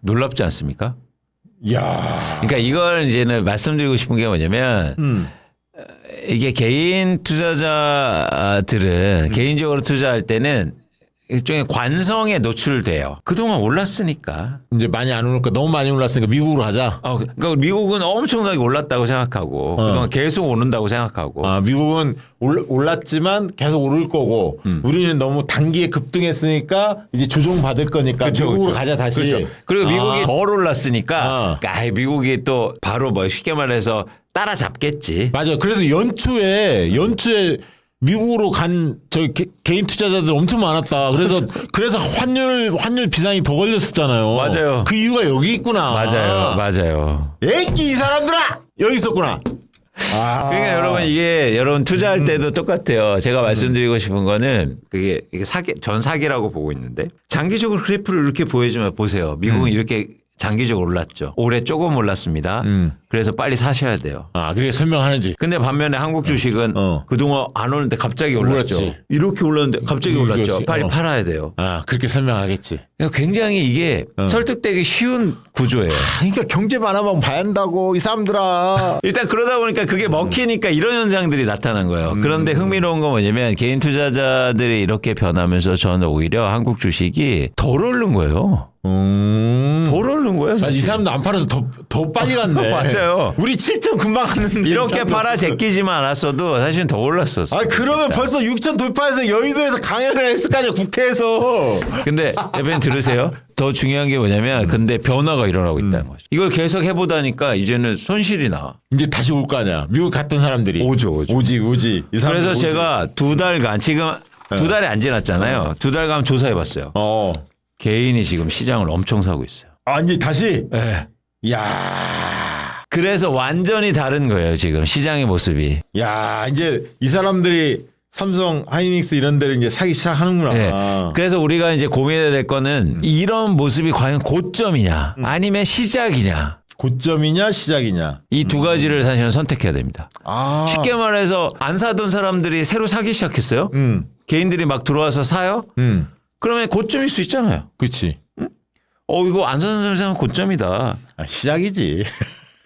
놀랍지 않습니까? 야. 그러니까 이걸 이제는 말씀드리고 싶은 게 뭐냐면 이게 개인 투자자들은 개인적으로 투자할 때는 일종의 관성에 노출돼요. 그동안 올랐으니까. 이제 많이 안 오르니까 너무 많이 올랐으니까 미국으로 가자. 그러니까 미국은 엄청나게 올랐다고 생각하고 그동안 계속 오른다고 생각하고. 미국은 올랐지만 계속 오를 거고 우리는 너무 단기에 급등했으니까 이제 조정 받을 거니까 미국으로 가자 다시. 그렇죠. 그리고 미국이 덜 올랐으니까 미국이 또 바로 뭐 쉽게 말해서 따라잡겠지. 맞아. 그래서 연초에 미국으로 간 저 개인 투자자들 엄청 많았다. 그래서 환율 비상이 더 걸렸었잖아요. 맞아요. 그 이유가 여기 있구나. 맞아요. 애기 이 사람들아 여기 있었구나. 그러니까 여러분 투자할 때도 똑같아요. 제가 말씀드리고 싶은 거는 이게 전 사기라고 보고 있는데 장기적으로 그래프를 이렇게 보여주면 보세요. 미국은 이렇게 장기적으로 올랐죠. 올해 조금 올랐습니다. 그래서 빨리 사셔야 돼요. 그게 설명하는지. 근데 반면에 한국 주식은 그동안 안 오는데 갑자기 올랐죠. 올랐지. 이렇게 올랐는데 갑자기 올랐죠. 그렇지. 빨리 팔아야 돼요. 그렇게 설명하겠지. 그러니까 굉장히 이게 설득되기 쉬운 구조예요. 그러니까 경제 만화만 봐야 한다고 이 사람들아. 일단 그러다 보니까 그게 먹히니까 이런 현상들이 나타난 거예요. 그런데 흥미로운 건 뭐냐면 개인 투자자들이 이렇게 변하면서 저는 오히려 한국 주식이 덜 오른 거예요. 덜 오른 거예요. 이 사람도 안 팔아서 더 빨리 갔네. 맞아요. 우리 7점 금방 갔는데. 이렇게 팔아 제끼지만 않았어도 사실은 더 올랐었어. 그러면 벌써 6천 돌파해서 여의도에서 강연을 했을 거 아니야 국회에서. 근데 대표님 들으세요. 더 중요한 게 뭐냐면 근데 변화가 일어나고 있다는 거죠. 이걸 계속 해보다니까 이제는 손실이 나. 이제 다시 올 거 아니야. 미국 갔던 사람들이. 오지. 오지. 이 사람들 그래서 오지. 제가 2달간 지금 두 달이 안 지났잖아요. 두 달 가면 조사해봤어요. 개인이 지금 시장을 엄청 사고 있어요. 아, 이제 다시? 네. 야 그래서 완전히 다른 거예요, 지금 시장의 모습이. 야, 이제 이 사람들이 삼성, 하이닉스 이런 데를 이제 사기 시작하는구나. 네. 그래서 우리가 이제 고민해야 될 거는 이런 모습이 과연 고점이냐 아니면 시작이냐. 고점이냐, 시작이냐. 이 두 가지를 사실은 선택해야 됩니다. 아. 쉽게 말해서 안 사던 사람들이 새로 사기 시작했어요. 개인들이 막 들어와서 사요. 그러면 고점일 수 있잖아요. 그치. 이거 안 사는 사람은 고점이다. 아, 시작이지.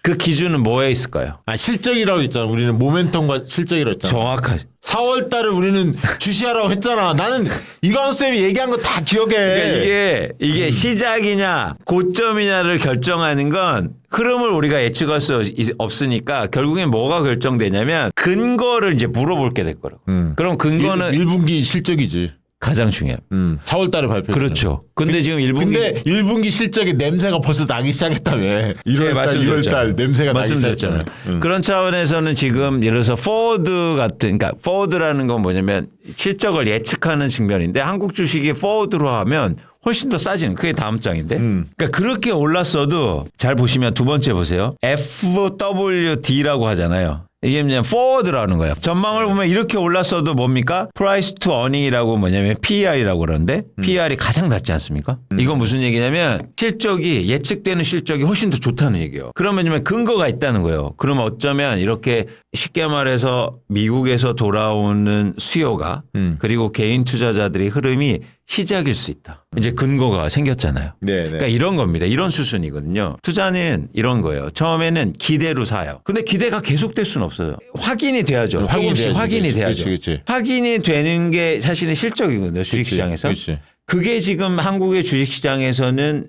그 기준은 뭐에 있을까요? 아, 실적이라고 했잖아. 우리는 모멘텀과 실적이라고 했잖아. 정확하지. 4월 달에 우리는 주시하라고 했잖아. 나는 이광수 쌤이 얘기한 거 다 기억해. 그러니까 이게 시작이냐 고점이냐를 결정하는 건 흐름을 우리가 예측할 수 없으니까 결국엔 뭐가 결정되냐면 근거를 이제 물어볼 게 될 거라고. 그럼 근거는 1분기 실적이지. 가장 중요해요. 4월 달에 발표. 그렇죠. 근데 지금 1분기 근데 1분기 실적의 냄새가 벌써 나기 시작했다며. 1월 달, 2월 달 냄새가 나기 시작했잖아요. 그런 차원에서는 지금 예를 들어서 포워드 같은, 그러니까 포워드라는 건 뭐냐면 실적을 예측하는 측면인데 한국 주식이 포워드로 하면 훨씬 더 싸지는 그게 다음 장인데. 그러니까 그렇게 올랐어도 잘 보시면 두 번째 보세요. FWD라고 하잖아요. 이게 그냥 forward라는 거예요. 전망을 보면 이렇게 올랐어도 뭡니까? price to earning이라고 뭐냐면 PER이라고 그러는데 PER이 가장 낮지 않습니까? 이건 무슨 얘기냐면 실적이 예측되는 실적이 훨씬 더 좋다는 얘기예요. 그러면 근거가 있다는 거예요. 그러면 어쩌면 이렇게 쉽게 말해서 미국에서 돌아오는 수요가 그리고 개인 투자자들의 흐름이 시작일 수 있다. 이제 근거가 생겼잖아요. 네. 그러니까 이런 겁니다. 이런 수순이거든요. 투자는 이런 거예요. 처음에는 기대로 사요. 근데 기대가 계속될 수는 없어요. 확인이 돼야죠. 조금씩 확인이 돼야죠. 그치. 확인이 되는 게 사실은 실적이거든요. 주식시장에서. 그치. 그게 지금 한국의 주식시장에서는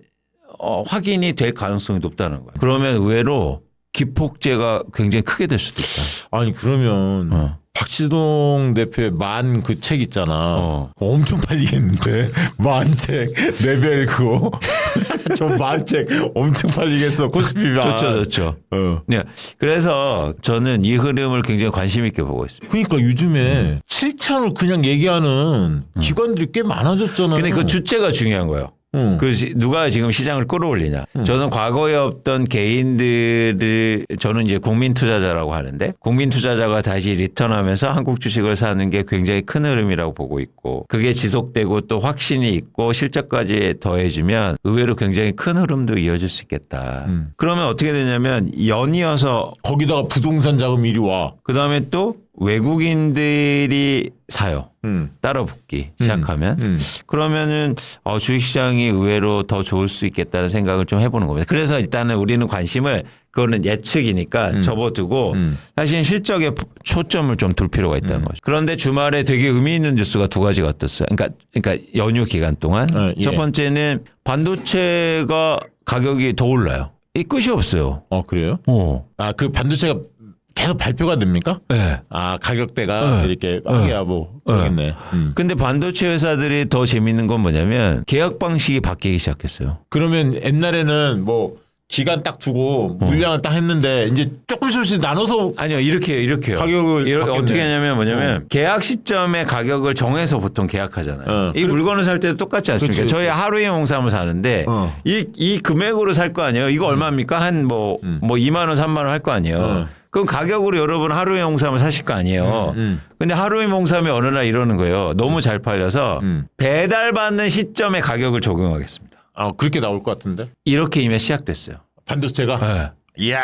확인이 될 가능성이 높다는 거예요. 그러면 의외로 기폭제가 굉장히 크게 될 수도 있다. 아니 그러면 박시동 대표의 만 그 책 있잖아. 엄청 팔리겠는데 만 책 레벨 그거 저 만 책 엄청 팔리겠어. 코스피 만. 좋죠. 네. 그래서 저는 이 흐름을 굉장히 관심 있게 보고 있습니다. 그러니까 요즘에 7천을 그냥 얘기하는 기관들이 꽤 많아졌잖아. 근데 그 주체가 중요한 거예요. 누가 지금 시장을 끌어올리냐. 저는 과거에 없던 개인들을 저는 이제 국민 투자자라고 하는데 국민 투자자가 다시 리턴하면서 한국 주식을 사는 게 굉장히 큰 흐름이라고 보고 있고 그게 지속되고 또 확신이 있고 실적까지 더해지면 의외로 굉장히 큰 흐름도 이어질 수 있겠다. 그러면 어떻게 되냐면 연이어서 거기다가 부동산 자금 이리 와. 그다음에 또 외국인들이 사요. 따라 붙기 시작하면 그러면은 주식시장이 의외로 더 좋을 수 있겠다는 생각을 좀 해보는 겁니다. 그래서 일단은 우리는 관심을 그거는 예측이니까 접어두고 사실 실적에 초점을 좀 둘 필요가 있다는 거죠. 그런데 주말에 되게 의미 있는 뉴스가 두 가지가 떴어요. 그러니까 연휴 기간 동안 첫 번째는 반도체가 가격이 더 올라요. 이 끝이 없어요. 그래요? 아, 그 반도체가 계속 발표가 됩니까? 네. 아, 가격대가 이렇게 하게야 뭐 그러겠네. 근데 반도체 회사들이 더 재밌는 건 뭐냐면 계약 방식이 바뀌기 시작했어요. 그러면 옛날에는 뭐 기간 딱 두고 물량을 딱 했는데 이제 조금씩 나눠서 아니요, 이렇게요. 가격을 어떻게 하냐면 뭐냐면 계약 시점에 가격을 정해서 보통 계약하잖아요. 이 물건을 살 때도 똑같지 않습니까? 그치. 저희 하루에 홍삼을 사는데 이 금액으로 살 거 아니에요. 이거 얼마입니까? 한 뭐 2만 원, 3만 원 할 거 아니에요. 그럼 가격으로 여러분 하루에 홍삼을 사실 거 아니에요. 근데 하루에 홍삼이 어느 날 이러는 거예요. 너무 잘 팔려서 배달받는 시점에 가격을 적용하겠습니다. 아, 그렇게 나올 것 같은데. 이렇게 이미 시작됐어요. 반도체가? 네. 이야.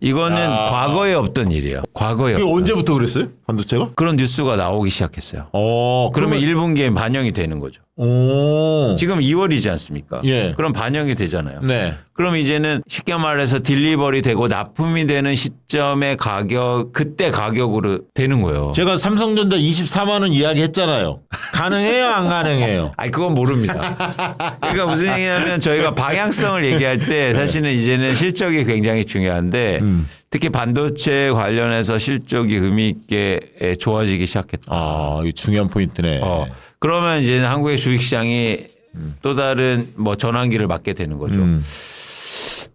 이거는 과거에 없던 일이에요. 과거에 그게 없던. 언제부터 그랬어요? 반도체가? 그런 뉴스가 나오기 시작했어요. 그러면 그러면 1분기에 반영이 되는 거죠. 지금 2월이지 않습니까? 예. 그럼 반영이 되잖아요. 네. 그럼 이제는 쉽게 말해서 딜리버리 되고 납품이 되는 시점의 가격, 그때 가격으로 되는 거예요. 제가 삼성전자 24만 원 이야기 했잖아요. 가능해요, 안 가능해요? 아니, 그건 모릅니다. 그러니까 무슨 얘기냐면 저희가 방향성을 얘기할 때 사실은 이제는 실적이 굉장히 중요한데 특히 반도체 관련해서 실적이 의미 있게 좋아지기 시작했다. 아, 이거 중요한 포인트네. 그러면 이제 한국의 주식시장이 또 다른 뭐 전환기를 맞게 되는 거죠.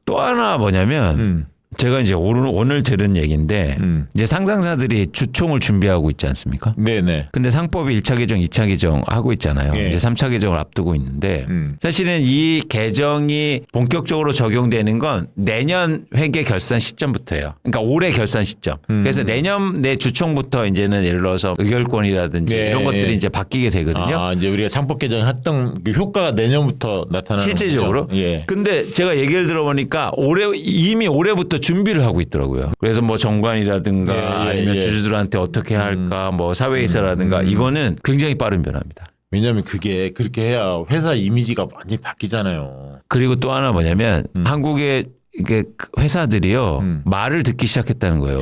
또 하나 뭐냐면 제가 이제 오늘 들은 얘기인데 이제 상장사들이 주총을 준비하고 있지 않습니까? 네네. 근데 상법이 1차 개정, 2차 개정 하고 있잖아요. 예. 이제 3차 개정을 앞두고 있는데 사실은 이 개정이 본격적으로 적용되는 건 내년 회계 결산 시점부터예요. 그러니까 올해 결산 시점. 그래서 내년 내 주총부터 이제는 예를 들어서 의결권이라든지 네. 이런 것들이 이제 바뀌게 되거든요. 아, 이제 우리가 상법 개정했던 그 효과가 내년부터 나타나는 실제적으로. 거죠? 예. 근데 제가 얘기를 들어보니까 이미 올해부터 준비를 하고 있더라고요. 그래서 뭐 정관이라든가 예, 예, 아니면 예. 주주들한테 어떻게 할까 뭐 사회이사라든가 이거는 굉장히 빠른 변화입니다. 왜냐하면 그게 그렇게 해야 회사 이미지가 많이 바뀌잖아요. 그리고 또 하나 뭐냐면 한국의 이게 회사들이요 말을 듣기 시작했다는 거예요.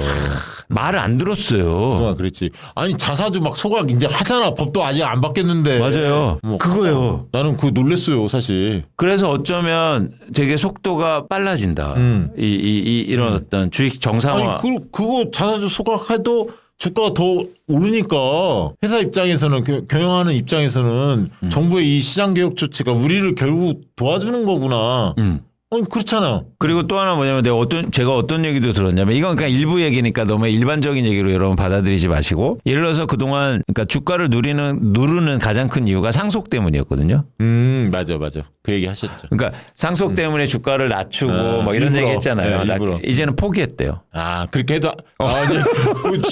말을 안 들었어요. 그동안 그랬지. 아니 자사주 막 소각 이제 하잖아. 법도 아직 안 바뀌었는데. 맞아요. 뭐 그거예요. 나는 그거 놀랬어요, 사실. 그래서 어쩌면 되게 속도가 빨라진다. 이런 어떤 주식 정상화. 아니 그거 자사주 소각해도 주가가 더 오르니까 회사 입장에서는 경영하는 입장에서는 정부의 이 시장 개혁 조치가 우리를 결국 도와주는 거구나. 아니 그렇잖아. 그리고 또 하나 뭐냐면 제가 어떤 얘기도 들었냐면 이건 그냥 일부 얘기니까 너무 일반적인 얘기로 여러분 받아들이지 마시고 예를 들어서 그동안 그러니까 주가를 누르는 가장 큰 이유가 상속 때문이었거든요. 맞아. 그 얘기 하셨죠. 그러니까 상속 때문에 주가를 낮추고 뭐 이런 일부러. 얘기 했잖아요. 네, 일부러. 이제는 포기했대요. 아 그렇게 해도 아니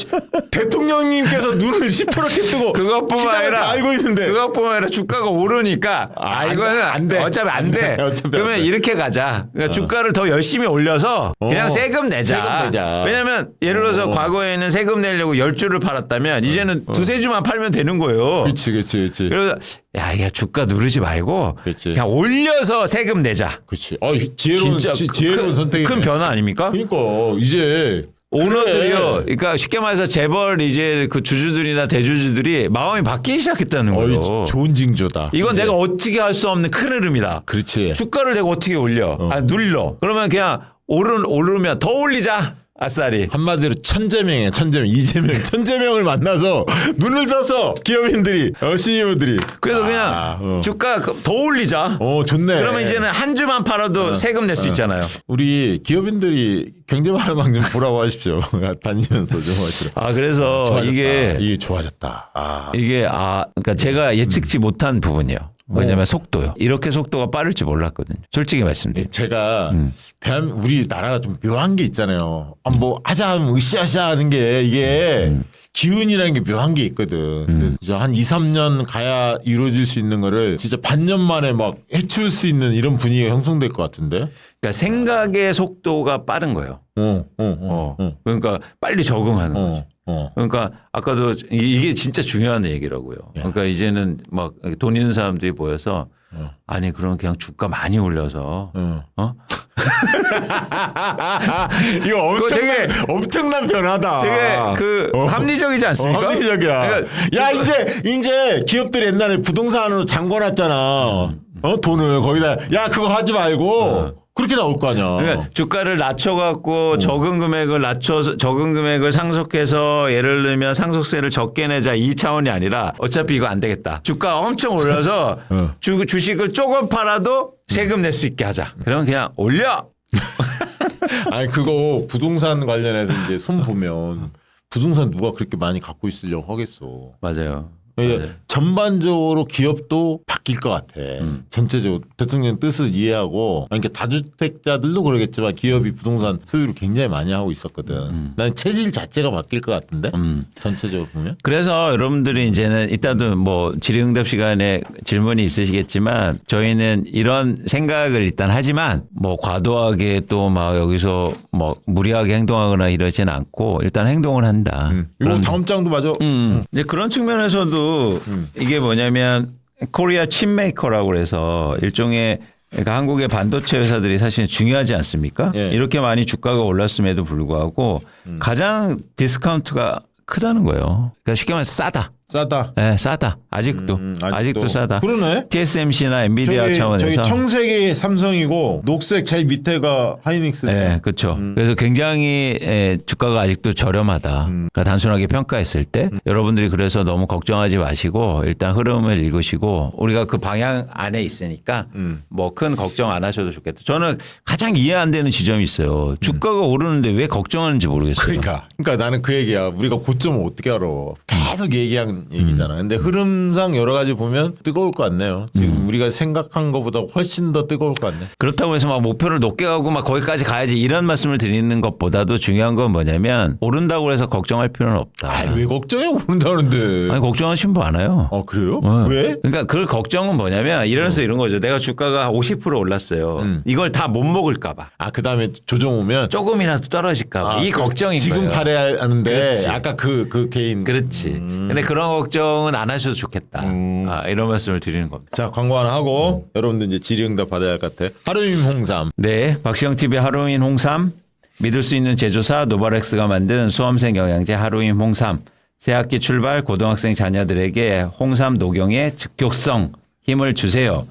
대통령님께서 눈을 시퍼렇게 뜨고 그것뿐만 시장을 아니라 다 알고 있는데 그것뿐만 아니라 주가가 오르니까 이거는 안 돼. 어차피 안 돼. 어차피 안 그러면 돼. 이렇게 가자. 그러니까 주가를 더 열심히 올려서 그냥 세금 내자. 세금 내자. 왜냐면 예를 들어서 과거에는 세금 내려고 10주를 팔았다면 이제는 두세 주만 팔면 되는 거예요. 그렇지. 그래서 야 주가 누르지 말고 그렇지. 그냥 올려서 세금 내자. 그렇지. 지혜로운 진짜 지혜로운 선택이 큰 변화 아닙니까? 그러니까 이제 오너들이요. 그러니까 쉽게 말해서 재벌 이제 그 주주들이나 대주주들이 마음이 바뀌기 시작했다는 거예요. 좋은 징조다. 이건 이제. 내가 어떻게 할 수 없는 큰 흐름이다. 그렇지. 주가를 내가 어떻게 올려? 눌러. 그러면 그냥 오르면 더 올리자. 아싸리. 한마디로 천재명이야. 이재명 천재명을 만나서 눈을 떠서 기업인들이 CEO들이 그래서 그냥 주가 더 올리자. 좋네. 그러면 이제는 한 주만 팔아도 세금 낼 수 있잖아요. 우리 기업인들이 경제만화방 좀 보라고 하십시오. 다니면서 좀 하시라. 그래서 좋아졌다. 이게 좋아졌다. 그러니까 제가 예측지 못한 부분이요. 왜냐면 속도요. 이렇게 속도가 빠를지 몰랐거든요. 솔직히 말씀드리면. 제가 우리 나라가 좀 묘한 게 있잖아요. 뭐 하자 하면 으쌰으쌰 하는 게 이게 기운이라는 게 묘한 게 있거든. 근데 진짜 한 2, 3년 가야 이루어질 수 있는 거를 진짜 반년 만에 막 해치울 수 있는 이런 분위기가 형성될 것 같은데. 그러니까 생각의 속도가 빠른 거예요. 그러니까 빨리 적응하는 거죠. 그러니까 아까도 이게 진짜 중요한 얘기라고요. 그러니까 이제는 막 돈 있는 사람들이 모여서 아니 그럼 그냥 주가 많이 올려서 이거 되게 엄청난 변화다. 되게 합리적이지 않습니까? 합리적이야. 그러니까 야 이제 기업들이 옛날에 부동산으로 잠궈놨잖아. 돈을 거기다 야 그거 하지 말고 그렇게 나올 거 아니야. 그러니까 주가를 낮춰갖고 적은 금액을 상속해서 예를 들면 상속세를 적게 내자 이 차원이 아니라 어차피 이거 안 되겠다. 주가 엄청 올려서 주식을 조금 팔아도 세금 낼 수 있게 하자. 그러면 그냥 올려. 아니 그거 부동산 관련해서 이제 손 보면 부동산 누가 그렇게 많이 갖고 있으려고 하겠어. 맞아요. 전반적으로 기업도 바뀔 것 같아. 전체적으로 대통령 뜻을 이해하고 그러니까 다주택자들도 그러겠지만 기업이 부동산 소유를 굉장히 많이 하고 있었거든. 난 체질 자체가 바뀔 것 같은데 전체적으로 보면. 그래서 여러분들이 이제는 이따도 뭐 질의응답 시간에 질문이 있으시겠지만 저희는 이런 생각을 일단 하지만 뭐 과도하게 또 막 여기서 뭐 무리하게 행동하거나 이러진 않고 일단 행동을 한다. 이거 다음 장도 맞아. 이제 그런 측면에서도 이게 뭐냐면 코리아 칩메이커라고 그래서 일종의 그러니까 한국의 반도체 회사들이 사실 중요하지 않습니까? 예. 이렇게 많이 주가가 올랐음에도 불구하고 가장 디스카운트가 크다는 거예요. 그러니까 쉽게 말해서 싸다. 싸다. 네, 싸다. 아직도 아직도 싸다. 그러네. TSMC나 엔비디아 저기 차원에서 청색이 삼성이고 녹색 제일 밑에가 하이닉스네. 네, 그렇죠. 그래서 굉장히 주가가 아직도 저렴하다. 그러니까 단순하게 평가했을 때 여러분들이 그래서 너무 걱정하지 마시고 일단 흐름을 읽으시고 우리가 그 방향 안에 있으니까 뭐 큰 걱정 안 하셔도 좋겠다. 저는 가장 이해 안 되는 지점이 있어요. 주가가 오르는데 왜 걱정하는지 모르겠어요. 그러니까 나는 그 얘기야. 우리가 고점을 어떻게 알아? 계속 얘기한 얘기잖아. 근데 흐름상 여러 가지 보면 뜨거울 것 같네요. 지금 우리가 생각한 것보다 훨씬 더 뜨거울 것 같네. 그렇다고 해서 막 목표를 높게 가고 막 거기까지 가야지 이런 말씀을 드리는 것보다도 중요한 건 뭐냐면 오른다고 해서 걱정할 필요는 없다. 왜 걱정해 오른다는데? 아니 걱정하시는 분 많아요. 그래요? 어. 왜? 그러니까 그 걱정은 뭐냐면 이러면서 이런 거죠. 내가 주가가 50% 올랐어요. 이걸 다 못 먹을까 봐. 그다음에 조정 오면 조금이라도 떨어질까 봐. 이 걱정인 지금 거예요. 팔아야 하는데 그렇지. 아까 그 개인. 그렇지. 근데 그런 걱정은 안 하셔도 좋겠다. 이런 말씀을 드리는 겁니다. 자, 광고 하나 하고 여러분들 이제 질의응답 받아야 할 것 같아. 하루임 홍삼. 네, 박시영 TV 하루인 홍삼 믿을 수 있는 제조사 노바렉스가 만든 수험생 영양제 하루인 홍삼. 새학기 출발 고등학생 자녀들에게 홍삼 녹용의 즉효성 힘을 주세요.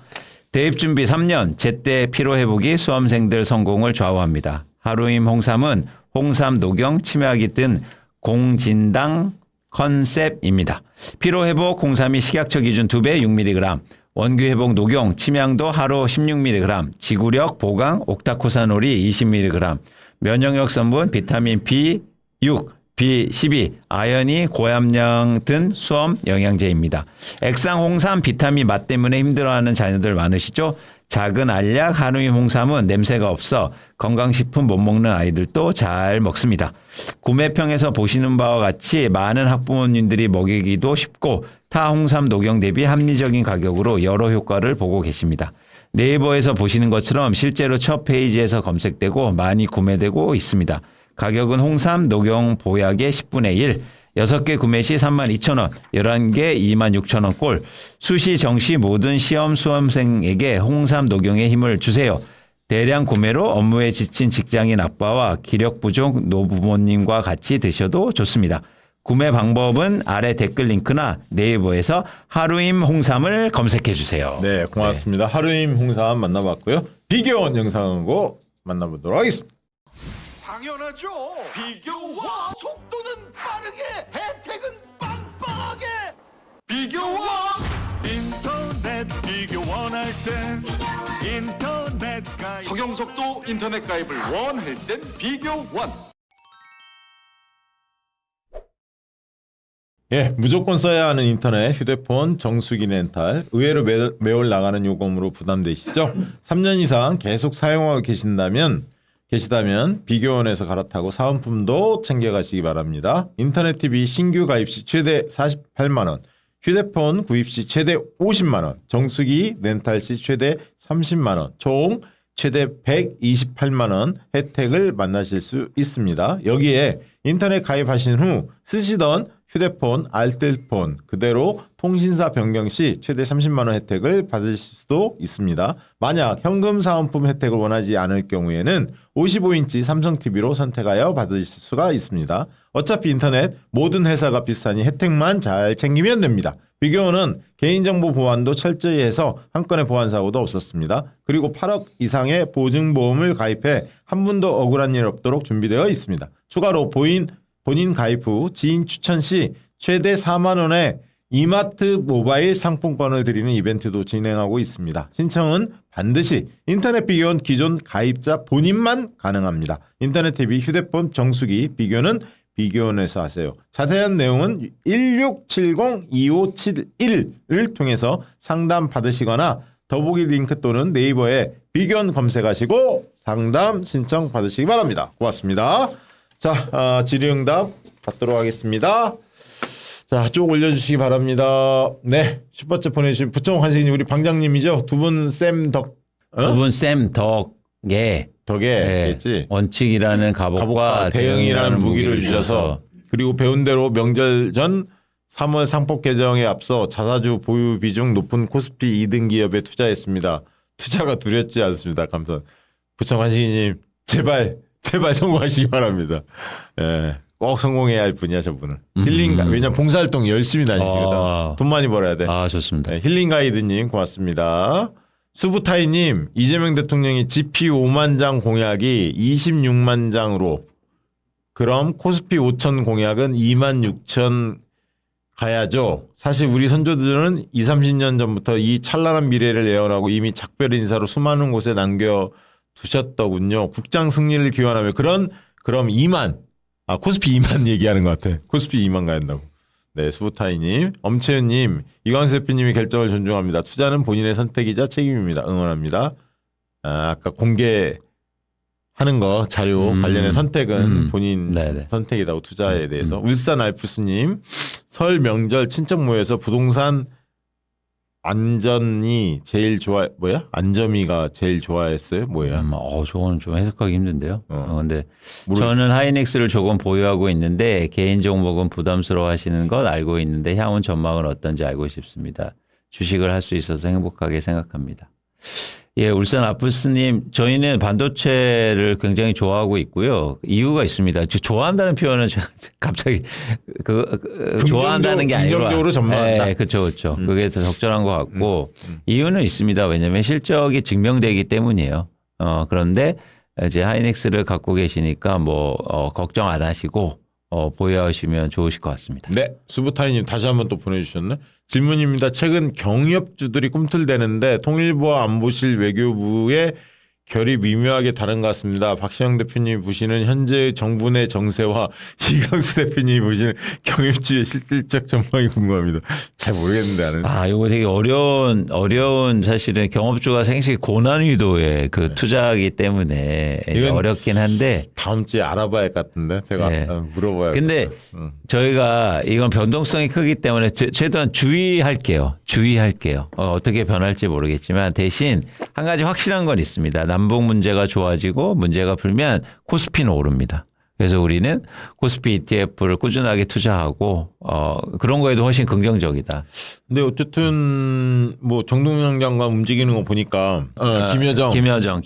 대입 준비 3년 제때 피로 회복이 수험생들 성공을 좌우합니다. 하루임 홍삼은 홍삼 녹용 치매하기 등 공진당 컨셉입니다. 피로 회복 홍삼이 식약처 기준 2배 6mg, 원기 회복 녹용 침향도 하루 16mg, 지구력 보강 옥타코사놀이 20mg, 면역력 성분 비타민 B6, B12, 아연이 고함량 등 수험 영양제입니다. 액상 홍삼 비타민 맛 때문에 힘들어하는 자녀들 많으시죠? 작은 알약 한우임 홍삼은 냄새가 없어 건강식품 못 먹는 아이들도 잘 먹습니다. 구매평에서 보시는 바와 같이 많은 학부모님들이 먹이기도 쉽고 타 홍삼 녹용 대비 합리적인 가격으로 여러 효과를 보고 계십니다. 네이버에서 보시는 것처럼 실제로 첫 페이지에서 검색되고 많이 구매되고 있습니다. 가격은 홍삼 녹용 보약의 10분의 1, 6개 구매 시 32,000원, 11개 26,000원 꼴. 수시 정시 모든 시험 수험생에게 홍삼 녹용의 힘을 주세요. 대량 구매로 업무에 지친 직장인 아빠와 기력 부족 노부모님과 같이 드셔도 좋습니다. 구매 방법은 아래 댓글 링크나 네이버에서 하루임 홍삼을 검색해 주세요. 네, 고맙습니다. 하루임 홍삼 만나봤고요. 비교원 영상으로 만나보도록 하겠습니다. 당연하죠. 비교와 속도는 빠르게, 혜택은 빵빵하게. 비교와 인터넷 비교원 할 땐 인터넷 가입. 성형석도 인터넷 가입을 원할 땐 비교원. 예, 무조건 써야 하는 인터넷, 휴대폰, 정수기 렌탈, 의외로 매월 나가는 요금으로 부담되시죠? 3년 이상 계속 사용하고 계시다면 비교원에서 갈아타고 사은품도 챙겨가시기 바랍니다. 인터넷 TV 신규 가입 시 최대 48만 원, 휴대폰 구입 시 최대 50만 원, 정수기 렌탈 시 최대 30만 원, 총 최대 128만 원 혜택을 만나실 수 있습니다. 여기에 인터넷 가입하신 후 쓰시던 휴대폰, 알뜰폰 그대로 통신사 변경 시 최대 30만 원 혜택을 받으실 수도 있습니다. 만약 현금 사은품 혜택을 원하지 않을 경우에는 55인치 삼성 TV로 선택하여 받으실 수가 있습니다. 어차피 인터넷 모든 회사가 비슷하니 혜택만 잘 챙기면 됩니다. 비교원은 개인정보 보안도 철저히 해서 한 건의 보안 사고도 없었습니다. 그리고 8억 이상의 보증보험을 가입해 한 분도 억울한 일 없도록 준비되어 있습니다. 추가로 본인 가입 후 지인 추천 시 최대 4만 원의 이마트 모바일 상품권을 드리는 이벤트도 진행하고 있습니다. 신청은 반드시 인터넷 비교원 기존 가입자 본인만 가능합니다. 인터넷 TV, 휴대폰, 정수기, 비교는 비교원에서 하세요. 자세한 내용은 1670-2571을 통해서 상담 받으시거나 더보기 링크 또는 네이버에 비교원 검색하시고 상담 신청 받으시기 바랍니다. 고맙습니다. 자, 질의응답 받도록 하겠습니다. 자, 쭉 올려주시기 바랍니다. 네, 슈퍼챗 보내주신 부청 환식님 우리 방장님이죠. 두 분 쌤 덕. 두 분 쌤 덕에 덕에 원칙이라는 갑옷과 대응이라는 무기를 주셔서 그리고 배운 대로 명절 전 3월 상법 개정에 앞서 자사주 보유 비중 높은 코스피 2등 기업에 투자했습니다. 투자가 두렵지 않습니다. 감사합니다. 부청 환식님 제발 성공하시기 바랍니다. 예, 꼭 성공해야 할 분이야 저분은. 힐링 왜냐면 봉사활동 열심히 다니시거든. 돈 많이 벌어야 돼. 아, 좋습니다. 네, 힐링 가이드님 고맙습니다. 수부타이님 이재명 대통령이 GP 5만 장 공약이 26만 장으로 그럼 코스피 5천 공약은 2만 6천 가야죠. 사실 우리 선조들은 20, 30년 전부터 이 찬란한 미래를 예언하고 이미 작별 인사로 수많은 곳에 남겨두셨더군요. 국장 승리를 기원하며 그럼 2만 코스피 2만 얘기하는 것 같아. 코스피 2만 가야 한다고. 네, 수부타이님, 엄채연님, 이광수 대표님이 결정을 존중합니다. 투자는 본인의 선택이자 책임입니다. 응원합니다. 아까 공개하는 거 자료 관련된 선택은 본인 네네. 선택이라고 투자에 대해서. 울산 알프스님, 설 명절 친척 모여서 부동산 안전이 제일 안점이가 제일 좋아했어요? 뭐야? 저거는 좀 해석하기 힘든데요. 근데 모르겠어요. 저는 하이닉스를 조금 보유하고 있는데 개인 종목은 부담스러워 하시는 것 알고 있는데 향후 전망은 어떤지 알고 싶습니다. 주식을 할 수 있어서 행복하게 생각합니다. 예, 울산 아프스님, 저희는 반도체를 굉장히 좋아하고 있고요. 이유가 있습니다. 좋아한다는 표현은 제가 갑자기 좋아한다는 게 아니라 긍정적으로 전망한다. 네, 그렇죠. 그게 더 적절한 것 같고 이유는 있습니다. 왜냐하면 실적이 증명되기 때문이에요. 그런데 이제 하이닉스를 갖고 계시니까 걱정 안 하시고 보유하시면 좋으실 것 같습니다. 네, 수부타이님 다시 한번 또 보내주셨네. 질문입니다. 최근 경협주들이 꿈틀대는데 통일부와 안보실 외교부의 결이 미묘하게 다른 것 같습니다. 박시영 대표님이 보시는 현재 정부 내 정세와 이광수 대표님이 보시는 경협주의 실질적 전망이 궁금합니다. 잘 모르겠는데 나는. 이거 되게 어려운 사실은 경업주가 생식 고난이도의 그 투자이기 때문에 이건 어렵긴 한데 다음 주에 알아봐야 할 것 같은데 제가 네. 물어봐야. 근데 저희가 이건 변동성이 크기 때문에 최대한 주의할게요. 어떻게 변할지 모르겠지만 대신 한 가지 확실한 건 있습니다. 남북 문제가 좋아지고 문제가 풀면 코스피는 오릅니다. 그래서 우리는 코스피 ETF를 꾸준하게 투자하고 그런 거에도 훨씬 긍정적이다. 근데 어쨌든 정동영 장관 움직이는 거 보니까 김여정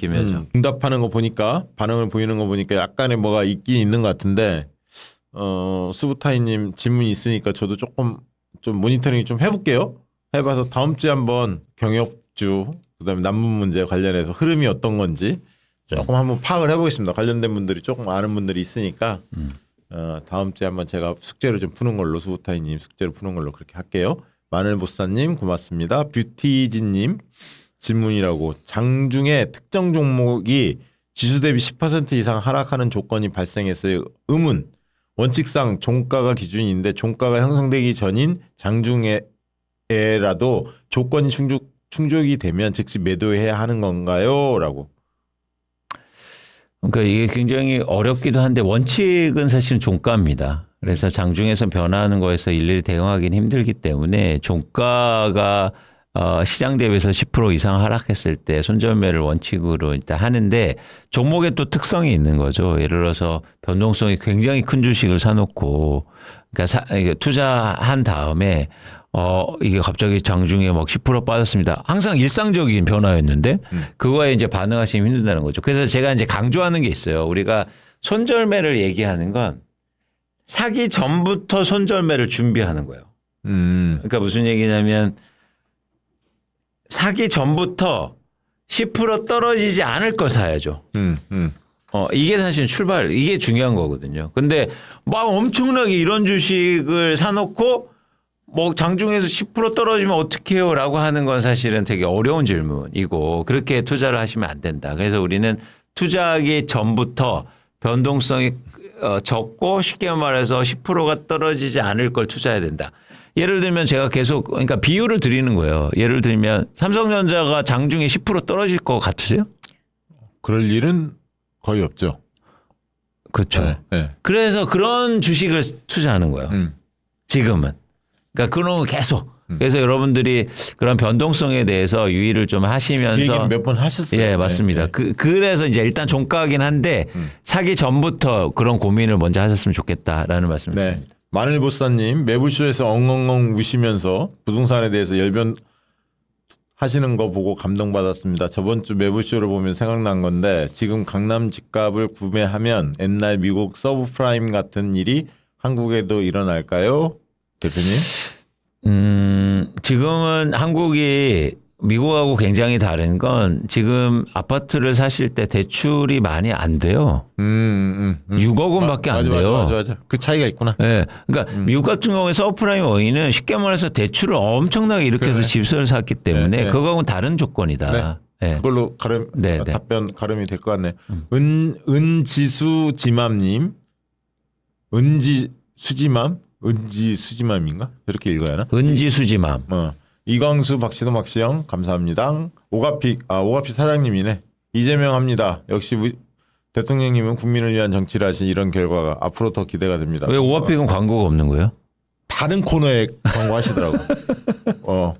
응답하는 거 보니까 반응을 보이는 거 보니까 약간의 뭐가 있긴 있는 것 같은데 수부타이님 질문이 있으니까 저도 조금 좀 모니터링 좀 해볼게요. 해봐서 다음 주에 한번 경협주 그다음에 남북 문제 관련해서 흐름이 어떤 건지 조금 한번 파악을 해보겠습니다. 관련된 분들이 조금 아는 분들이 있으니까 다음 주에 한번 제가 숙제를 좀 푸는 걸로 수부타이님 숙제를 푸는 걸로 그렇게 할게요. 마늘보사님 고맙습니다. 뷰티진님 질문이라고 장중에 특정 종목이 지수 대비 10% 이상 하락하는 조건이 발생했어요. 의문. 원칙상 종가가 기준인데 종가가 형성되기 전인 장중에라도 조건이 충족이 되면 즉시 매도해야 하는 건가요? 라고. 그러니까 이게 굉장히 어렵기도 한데 원칙은 사실은 종가입니다. 그래서 장중에서 변화하는 거에서 일일이 대응하기는 힘들기 때문에 종가가 시장 대비해서 10% 이상 하락했을 때 손절매를 원칙으로 일단 하는데 종목에 또 특성이 있는 거죠. 예를 들어서 변동성이 굉장히 큰 주식을 사놓고 그러니까 투자한 다음에 이게 갑자기 장중에 막 10% 빠졌습니다. 항상 일상적인 변화였는데 그거에 이제 반응하시면 힘든다는 거죠. 그래서 제가 이제 강조하는 게 있어요. 우리가 손절매를 얘기하는 건 사기 전부터 손절매를 준비하는 거예요. 그러니까 무슨 얘기냐면 사기 전부터 10% 떨어지지 않을 거 사야죠. 이게 사실 이게 중요한 거거든요. 근데 막 엄청나게 이런 주식을 사놓고 장중에서 10% 떨어지면 어떻게 해요? 라고 하는 건 사실은 되게 어려운 질문이고 그렇게 투자를 하시면 안 된다. 그래서 우리는 투자하기 전부터 변동성이 적고 쉽게 말해서 10%가 떨어지지 않을 걸 투자해야 된다. 예를 들면 제가 계속 그러니까 비유를 드리는 거예요. 예를 들면 삼성전자가 장중에 10% 떨어질 것 같으세요? 그럴 일은 거의 없죠. 그렇죠. 네. 그래서 그런 주식을 투자하는 거예요. 지금은. 그러니까 그런 거 계속. 그래서 여러분들이 그런 변동성에 대해서 유의를 좀 하시면서 몇 번 하셨어요. 예, 맞습니다. 네. 그래서 이제 일단 종가긴 한데 사기 전부터 그런 고민을 먼저 하셨으면 좋겠다라는 말씀을 네. 드립니다. 마늘보사님 매불쇼에서 엉엉엉 우시면서 부동산에 대해서 하시는 거 보고 감동받았습니다. 저번 주 매부쇼를 보면 생각난 건데 지금 강남 집값을 구매하면 옛날 미국 서브프라임 같은 일이 한국에도 일어날까요? 대표님? 지금은 한국이 미국하고 굉장히 다른 건 지금 아파트를 사실 때 대출이 많이 안 돼요. 6억 원밖에 안 돼요. 맞아. 그 차이가 있구나. 네. 그러니까 미국 같은 경우에 서브프라임 원인은 쉽게 말해서 대출을 엄청나게 일으켜서 그래. 집을 샀기 때문에 네. 그거하고는 다른 조건이다. 네. 그걸로 네. 답변 가름이 될 것 같네. 은지수 지맘님, 은지수지맘인가? 이렇게 읽어야 하나? 은지수지맘. 이광수 박시도 박시영 감사합니다. 오가픽 사장님이네. 이재명 합니다. 역시 대통령님은 국민을 위한 정치를 하신 이런 결과가 앞으로 더 기대가 됩니다. 왜 오가픽은 광고가 없는 거예요? 다른 코너에 광고 하시더라고.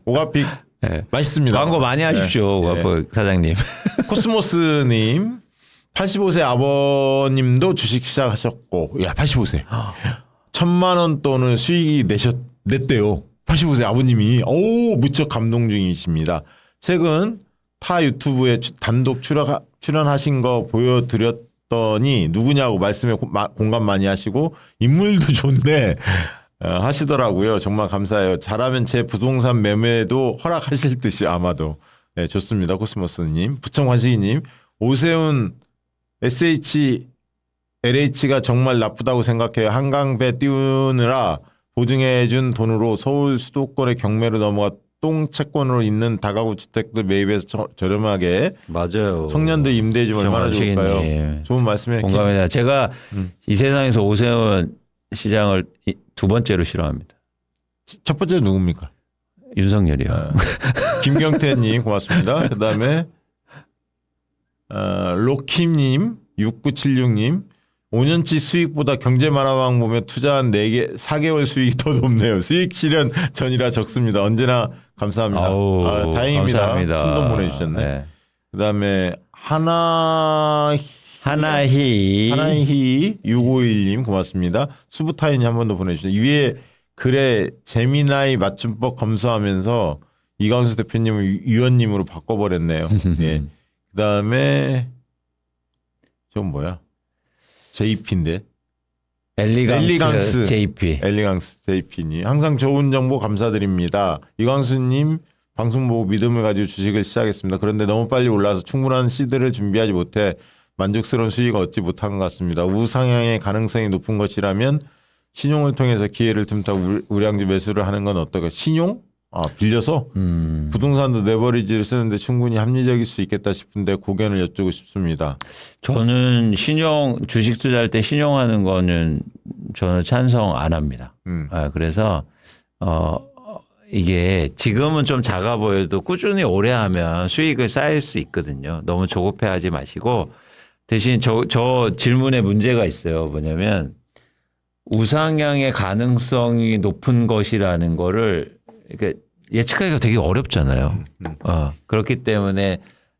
오가픽 네. 맛있습니다. 광고 많이 하십시오, 오가픽 사장님. 코스모스님 85세 아버님도 주식 시작하셨고, 야 85세 1,000만 원 돈을 수익이 냈대요. 85세 아버님이 무척 감동 중이십니다. 최근 타 유튜브에 단독 출연하신 거 보여드렸더니 누구냐고 말씀에 공감 많이 하시고 인물도 좋네 하시더라고요. 정말 감사해요. 잘하면 제 부동산 매매도 허락하실 듯이 아마도. 네, 좋습니다. 코스모스님. 부청관식이님. 오세훈 LH가 정말 나쁘다고 생각해요. 한강배 띄우느라 보증해준 돈으로 서울 수도권의 경매로 넘어가 똥채권으로 있는 다가구 주택들 매입해서 저렴하게 맞아요. 청년들 임대해주면 얼마나 좋을까요? 좋은 말씀에 공감합니다. 제가 이 세상에서 오세훈 시장을 두 번째로 싫어합니다. 첫 번째 누굽니까? 윤석열이요. 김경태님 고맙습니다. 그다음에 로킴님 6976님 5년치 수익보다 경제만화방 보면 투자한 4개월 수익이 더 높네요. 수익 실현 전이라 적습니다. 언제나 감사합니다. 아우, 다행입니다. 감사합니다. 큰돈 보내주셨네. 네. 그다음에 하나희 6551님 고맙습니다. 수부타인이 한 번 더 보내주셨어요. 위에 글에 재미나이 맞춤법 검수하면서 이광수 대표님을 위원님으로 바꿔버렸네요. 예. 그다음에 좀 뭐야? JP인데. 엘리강스 JP. 엘리강스 JP님. 항상 좋은 정보 감사드립니다. 이광수님 방송 보고 믿음을 가지고 주식을 시작했습니다. 그런데 너무 빨리 올라서 충분한 시드를 준비하지 못해 만족스러운 수익을 얻지 못한 것 같습니다. 우상향의 가능성이 높은 것이라면 신용을 통해서 기회를 틈타 우량주 매수를 하는 건 어떨까? 신용? 빌려서 부동산도 레버리지를 쓰는데 충분히 합리적일 수 있겠다 싶은데 고견을 여쭈고 싶습니다. 저는 주식 투자할 때 신용하는 거는 저는 찬성 안 합니다. 그래서 이게 지금은 좀 작아 보여도 꾸준히 오래 하면 수익을 쌓일 수 있거든요. 너무 조급해하지 마시고 대신 저 질문에 문제가 있어요. 뭐냐면 우상향의 가능성이 높은 것이라는 거를 그러니까 예측하기가 되게 어렵잖아요. 그렇기 때문에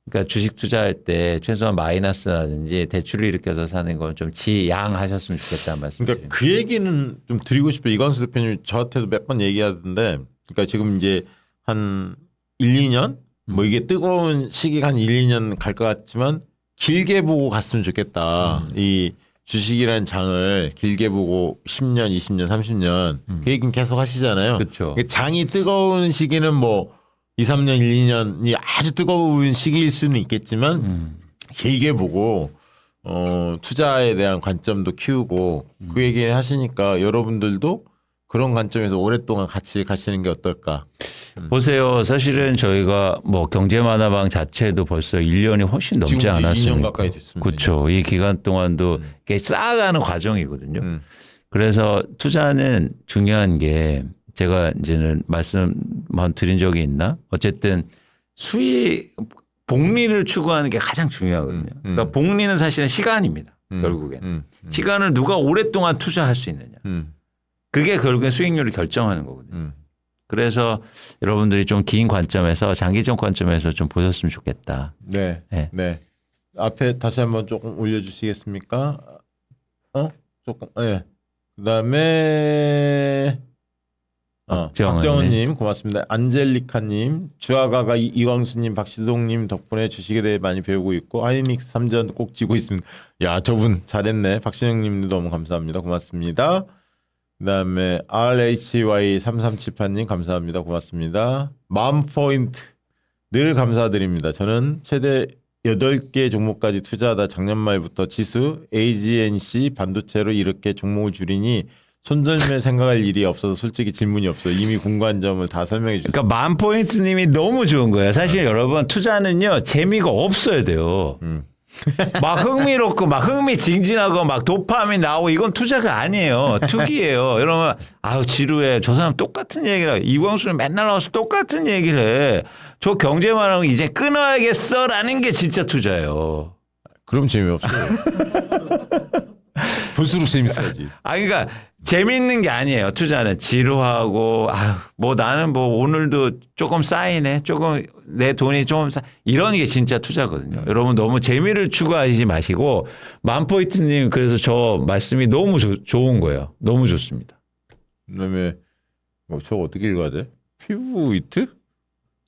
그러니까 주식 투자할 때 최소한 마이너스라든지 대출을 일으켜서 사는 건 좀 지양하셨으면 좋겠다는 말씀이죠. 그러니까 그 얘기는 좀 드리고 싶어요. 이광수 대표님 저한테도 몇 번 얘기하던데 그러니까 지금 이제 한 1, 2년 뭐 이게 뜨거운 시기가 한 1, 2년 갈 것 같지만 길게 보고 갔으면 좋겠다. 이 주식이라는 장을 길게 보고 10년, 20년, 30년 그 얘기는 계속 하시잖아요. 그렇죠. 장이 뜨거운 시기는 뭐 2, 3년, 1, 2년이 아주 뜨거운 시기일 수는 있겠지만 길게 보고 투자에 대한 관점도 키우고 그 얘기를 하시니까 여러분들도 그런 관점에서 오랫동안 같이 가시는 게 어떨까. 보세요. 사실은 저희가 뭐 경제만화방 자체도 벌써 1년이 훨씬 넘지 지금 않았습니까? 2년 가까이 됐습니다. 그렇죠. 이 기간 동안도 이렇게 쌓아가는 과정이거든요. 그래서 투자는 중요한 게 제가 이제는 말씀 드린 적이 있나? 어쨌든 복리를 추구하는 게 가장 중요하거든요. 그러니까 복리는 사실은 시간입니다. 결국엔. 시간을 누가 오랫동안 투자할 수 있느냐. 그게 결국엔 수익률을 결정하는 거거든요. 그래서 여러분들이 좀 긴 관점에서 장기적 관점에서 좀 보셨으면 좋겠다. 네. 네. 네. 앞에 다시 한번 조금 올려주시겠습니까? 조금. 네. 그다음에 박정은님 고맙습니다. 안젤리카님, 주아가가 이광수님, 박시동님 덕분에 주식에 대해 많이 배우고 있고 하이닉스 3전 꼭 지고 있습니다. 야 저분 잘했네. 박신영님도 너무 감사합니다. 고맙습니다. 그다음에 RHY3378님 감사합니다. 고맙습니다. 맘포인트 늘 감사드립니다. 저는 최대 8개 종목까지 투자하다 작년 말부터 지수, AGNC, 반도체로 이렇게 종목을 줄이니 손절매 생각할 일이 없어서 솔직히 질문이 없어요. 이미 궁금한 점을 다 설명해 주셨어요. 그러니까 만포인트님이 너무 좋은 거예요. 사실 여러분 투자는요 재미가 없어야 돼요. 막 흥미롭고 막 흥미진진하고 막 도파민 나오고 이건 투자가 아니에요. 투기예요. 이러면 아유 지루해. 저 사람 똑같은 얘기를 해. 이광수는 맨날 나와서 똑같은 얘기를 해. 저 경제만 하면 이제 끊어야겠어라는 게 진짜 투자예요. 그럼 재미없어요. 볼수록 재밌어야지. 그러니까 재밌는 게 아니에요. 투자는 지루하고 뭐 나는 뭐 오늘도 조금 쌓이네. 조금 내 돈이 좀 이런 게 진짜 투자거든요. 여러분 너무 재미를 추구하지 마시고 만포인트님 그래서 저 말씀이 너무 좋은 거예요. 너무 좋습니다. 그다음에 저 어떻게 읽어야 돼? 피부 위트?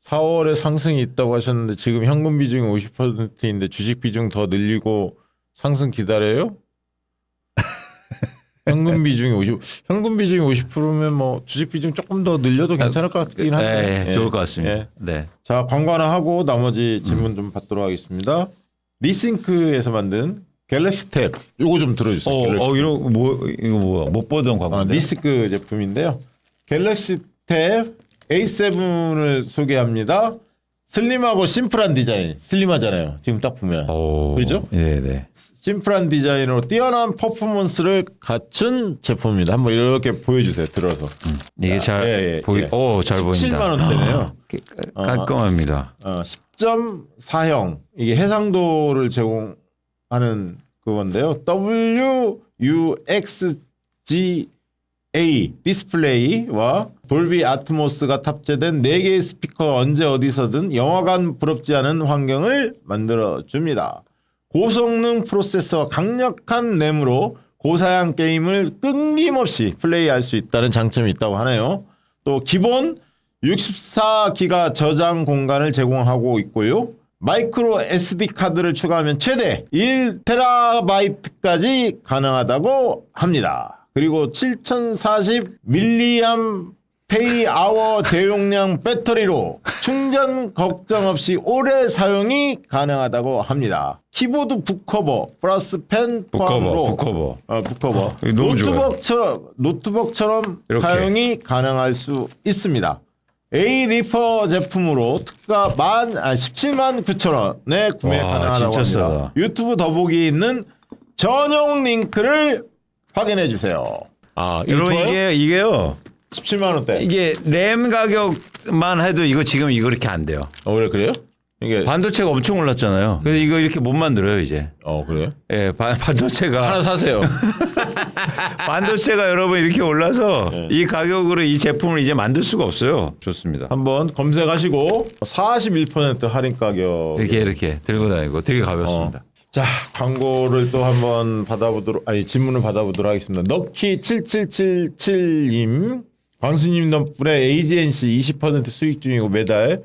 4월에 상승이 있다고 하셨는데 지금 현금 비중이 50%인데 주식 비중 더 늘리고 상승 기다려요? 현금 비중이 50%면 뭐 주식 비중 조금 더 늘려도 괜찮을 것 같긴 한데. 네, 좋을 것 같습니다. 네. 자, 광고 하나 하고 나머지 질문 좀 받도록 하겠습니다. 리싱크에서 만든 갤럭시 탭. 요거 좀 들어주세요. 이거 뭐야? 못 보던 광고인데. 리스크 제품인데요. 갤럭시 탭 A7을 소개합니다. 슬림하고 심플한 디자인. 슬림하잖아요. 지금 딱 보면. 그렇죠? 네. 심플한 디자인으로 뛰어난 퍼포먼스를 갖춘 제품입니다. 한번 이렇게 보여주세요. 들어서. 이게 잘 보인다. 17만 원대네요. 깔끔합니다. 10.4형 이게 해상도를 제공하는 그건데요. WUXGA 디스플레이와 돌비 아트모스가 탑재된 4개의 스피커 언제 어디서든 영화관 부럽지 않은 환경을 만들어줍니다. 고성능 프로세서와 강력한 램으로 고사양 게임을 끊김없이 플레이할 수 있다는 장점이 있다고 하네요. 또 기본 64기가 저장 공간을 제공하고 있고요. 마이크로 SD 카드를 추가하면 최대 1TB까지 가능하다고 합니다. 그리고 7040mAh 대용량 배터리로 충전 걱정 없이 오래 사용이 가능하다고 합니다. 키보드 북커버 플러스 펜 포함으로 북커버. 노트북처럼 이렇게. 사용이 가능할 수 있습니다. A 리퍼 제품으로 특가 179,900원에 구매 가능하다고 진짜 합니다. 싸다. 유튜브 더보기 있는 전용 링크를 확인해 주세요. 여러분 이게요. 17만 원대. 이게 램 가격만 해도 이거 지금 이거 이렇게 안 돼요. 원래 그래요? 이게 반도체가 엄청 올랐잖아요. 그래서 이거 이렇게 못 만들어요 이제. 그래요? 예, 반도체가 하나 사세요. 반도체가 여러분 이렇게 올라서 이 가격으로 이 제품을 이제 만들 수가 없어요. 좋습니다. 한번 검색하시고 41% 할인 가격. 이렇게 들고 다니고 되게 가볍습니다. 자, 광고를 또 한번 질문을 받아보도록 하겠습니다. 럭키7777님, 광수님 덕분에 AGNC 20% 수익 중이고 매달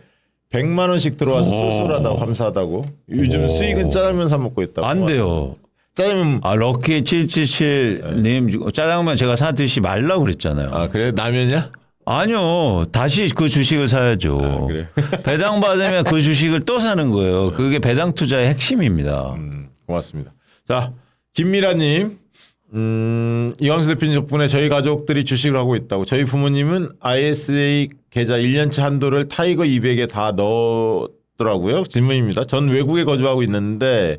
100만 원씩 들어와서 쏠쏠하다고 감사하다고. 요즘 수익은 짜장면 사 먹고 있다고. 안 돼요. 짜장면. 럭키 777님 짜장면 제가 사 드시 말라고 그랬잖아요. 그래? 라면이야? 아니요. 다시 그 주식을 사야죠. 그래. 배당 받으면 그 주식을 또 사는 거예요. 그게 배당 투자의 핵심입니다. 고맙습니다. 자, 김미라님, 이광수 대표님 덕분에 저희 가족들이 주식을 하고 있다고. 저희 부모님은 ISA 계좌 1년치 한도를 타이거 200에 다 넣었더라고요. 질문입니다. 전 외국에 거주하고 있는데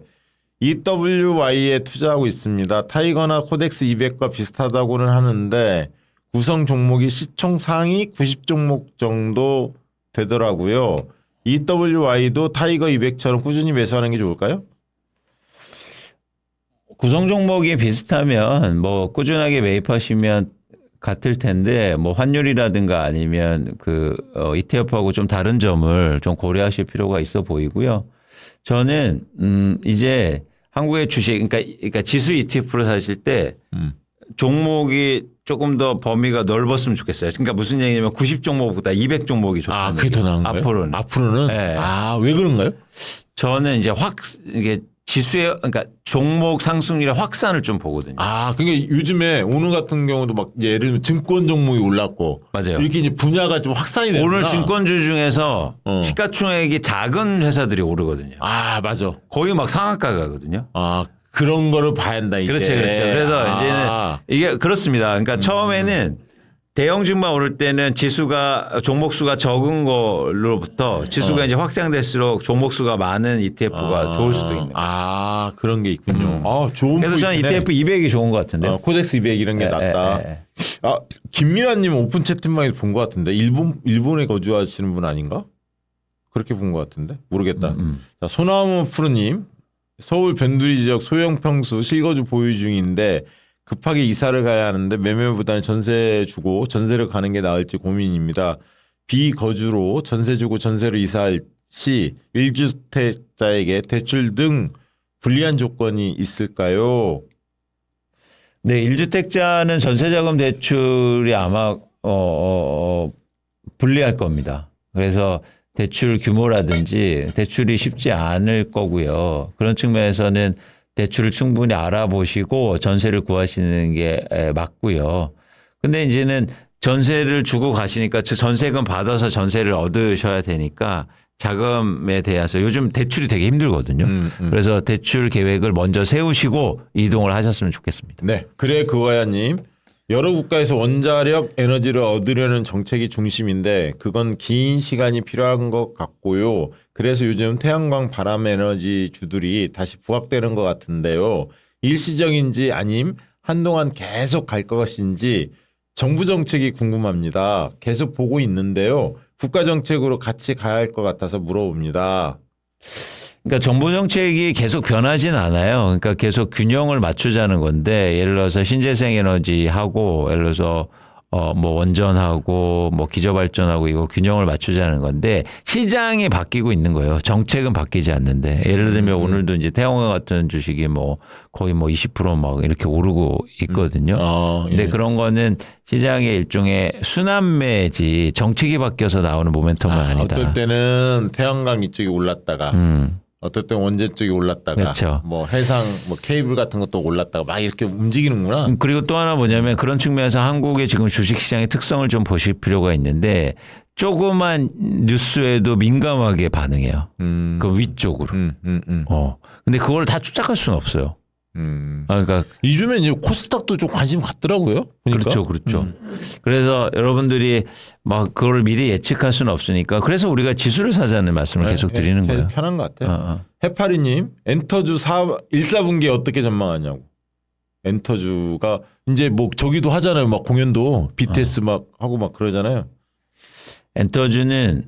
EWY에 투자하고 있습니다. 타이거나 코덱스 200과 비슷하다고는 하는데 구성 종목이 시총 상위 90종목 정도 되더라고요. EWY도 타이거 200처럼 꾸준히 매수하는 게 좋을까요? 구성 종목이 비슷하면 뭐 꾸준하게 매입하시면 같을 텐데 뭐 환율이라든가 아니면 그 ETF하고 좀 다른 점을 좀 고려하실 필요가 있어 보이고요. 저는 이제 한국의 주식 그러니까 지수 ETF를 사실 때 종목이 조금 더 범위가 넓었으면 좋겠어요. 그러니까 무슨 얘기냐면 90종목보다 200종목이 좋다. 아, 그게 더 나은 거예요? 앞으로는. 앞으로는? 네. 아, 왜 그런가요? 저는 이제 이게 지수의 그러니까 종목 상승률의 확산을 좀 보거든요. 아, 그게 요즘에 오늘 같은 경우도 막 예를 들면 증권 종목이 올랐고. 맞아요. 이렇게 이제 분야가 좀 확산이 되는 오늘 증권주 중에서 시가총액이 작은 회사들이 오르거든요. 아, 맞아. 거의 막 상한가 가거든요. 아, 그런 거를 봐야 한다, 이제. 그렇죠. 그래서 아. 이제는 이게 그렇습니다. 그러니까 처음에는 대형주만 오를 때는 지수가 종목 수가 적은 걸로부터 지수가 이제 확장될수록 종목 수가 많은 ETF가 좋을 수도 있는 거예요. 아, 그런 게 있군요. 아, 좋은 그래서 저는 포인트네. ETF 200이 좋은 것 같은데. 코덱스 200 이런 게 낫다. 아, 김미라님 오픈 채팅방에서 본 것 같은데 일본에 거주하시는 분 아닌가? 그렇게 본 것 같은데 모르겠다. 자, 소나무 프로님 서울 변두리 지역 소형 평수 실거주 보유 중인데 급하게 이사를 가야 하는데 매매보다는 전세 주고 전세를 가는 게 나을지 고민입니다. 비거주로 전세 주고 전세로 이사할 시 1주택자에게 대출 등 불리한 조건이 있을까요? 네, 1주택자는 전세자금 대출이 아마 불리할 겁니다. 그래서 대출 규모라든지 대출이 쉽지 않을 거고요. 그런 측면에서는 대출을 충분히 알아보시고 전세를 구하시는 게 맞고요. 근데 이제는 전세를 주고 가시니까 전세금 받아서 전세를 얻으셔야 되니까 자금에 대해서 요즘 대출이 되게 힘들거든요. 그래서 대출 계획을 먼저 세우시고 이동을 하셨으면 좋겠습니다. 네, 그래 그거야님. 여러 국가에서 원자력 에너지를 얻으려는 정책이 중심인데 그건 긴 시간이 필요한 것 같고요. 그래서 요즘 태양광 발암 에너지 주들이 다시 부각되는 것 같은데요. 일시적인지 아님 한동안 계속 갈 것인지 정부 정책이 궁금합니다. 계속 보고 있는데요. 국가 정책으로 같이 가야 할 것 같아서 물어봅니다. 그러니까 정부 정책이 계속 변하진 않아요. 그러니까 계속 균형을 맞추자는 건데 예를 들어서 신재생 에너지 하고 예를 들어서 뭐 원전하고 뭐 기저발전하고 이거 균형을 맞추자는 건데 시장이 바뀌고 있는 거예요. 정책은 바뀌지 않는데 예를 들면 오늘도 이제 태양광 같은 주식이 뭐 거의 뭐 20% 이렇게 오르고 있거든요. 근데 그런 거는 시장의 일종의 순환매지 정책이 바뀌어서 나오는 모멘텀은 아니다. 어떨 때는 태양광 이쪽이 올랐다가 어떨 땐 원전 쪽이 올랐다가 그렇죠. 뭐 해상 뭐 케이블 같은 것도 올랐다가 막 이렇게 움직이는구나. 그리고 또 하나 뭐냐면 그런 측면에서 한국의 지금 주식시장의 특성을 좀 보실 필요가 있는데 조그만 뉴스에도 민감하게 반응해요. 그 위쪽으로. 근데 그걸 다 쫓아갈 수는 없어요. 그러니까 요즘에 이제 코스닥도 좀 관심 갖더라고요. 그러니까. 그렇죠. 그래서 여러분들이 막 그걸 미리 예측할 수는 없으니까 그래서 우리가 지수를 사자는 말씀을 계속 드리는 제일 거예요. 편한 것 같아요. 해파리님 엔터주 1, 4분기 어떻게 전망하냐고. 엔터주가 이제 뭐 저기도 하잖아요. 막 공연도 BTS 막 하고 막 그러잖아요. 엔터주는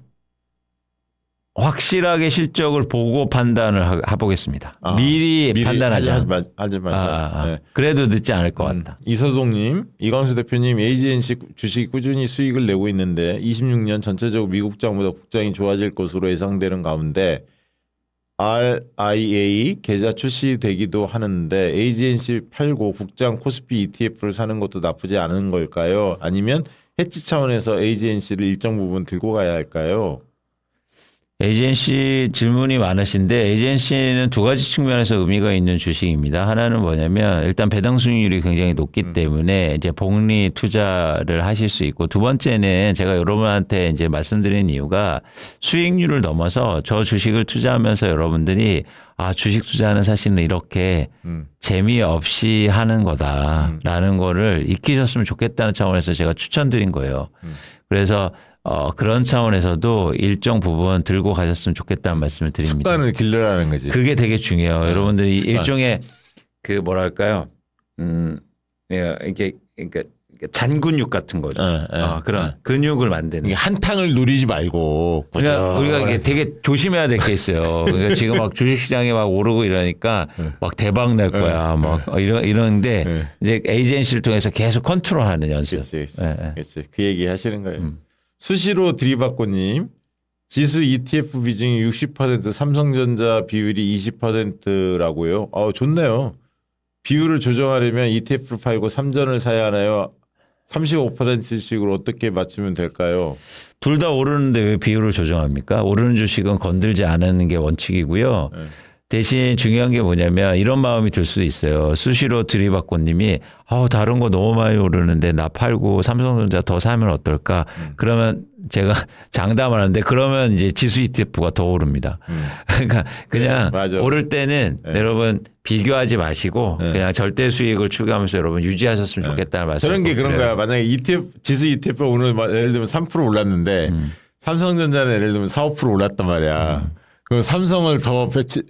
확실하게 실적을 보고 판단을 해보겠습니다. 미리 판단하지 하지 말자. 네. 그래도 늦지 않을 것 같다. 이서동님, 이광수 대표님, AGNC 주식이 꾸준히 수익을 내고 있는데 26년 전체적으로 미국장보다 국장이 좋아질 것으로 예상되는 가운데 RIA 계좌 출시되기도 하는데 AGNC 팔고 국장 코스피 ETF를 사는 것도 나쁘지 않은 걸까요? 아니면 해치 차원에서 AGNC를 일정 부분 들고 가야 할까요? AGNC 질문이 많으신데 AGNC는 두 가지 측면에서 의미가 있는 주식입니다. 하나는 뭐냐면 일단 배당 수익률이 굉장히 높기 때문에 이제 복리 투자를 하실 수 있고 두 번째는 제가 여러분한테 이제 말씀드린 이유가 수익률을 넘어서 저 주식을 투자하면서 여러분들이 주식 투자는 사실은 이렇게 재미없이 하는 거다라는 거를 익히셨으면 좋겠다는 차원에서 제가 추천드린 거예요. 그래서 그런 차원에서도 일정 부분 들고 가셨으면 좋겠다는 말씀을 드립니다. 습관을 길러라는 거지. 그게 되게 중요해요. 여러분들이 습관. 일종의 그 뭐랄까요? 이게 그러니까 잔근육 같은 거죠. 그런 근육을 만드는. 이게 한탕을 노리지 말고. 그러니까 우리가 이게 되게 조심해야 될 게 있어요. 그러니까 지금 막 주식시장이 막 오르고 이러니까 막 대박 날 거야. 막 이런데 이제 에이전시를 통해서 계속 컨트롤하는 연습. 그렇지. 그 얘기 하시는 거예요. 수시로 들이받고님. 지수 ETF 비중이 60%, 삼성전자 비율이 20%라고요. 좋네요. 비율을 조정하려면 ETF를 팔고 삼전을 사야 하나요? 35%씩으로 어떻게 맞추면 될까요? 둘 다 오르는데 왜 비율을 조정합니까? 오르는 주식은 건들지 않는 게 원칙이고요. 네. 대신 중요한 게 뭐냐면 이런 마음이 들 수도 있어요. 수시로 들이받고님이 다른 거 너무 많이 오르는데 나 팔고 삼성전자 더 사면 어떨까? 그러면 제가 장담을 하는데 그러면 이제 지수 ETF가 더 오릅니다. 그러니까 그냥 맞아. 오를 때는 네. 여러분 비교하지 마시고 네. 그냥 절대 수익을 추구하면서 여러분 유지하셨으면 좋겠다는 말씀. 저런 게 그런 거야. 만약에 ETF, 지수 ETF 오늘 예를 들면 3% 올랐는데 삼성전자는 예를 들면 4, 5% 올랐단 말이야. 그럼 삼성을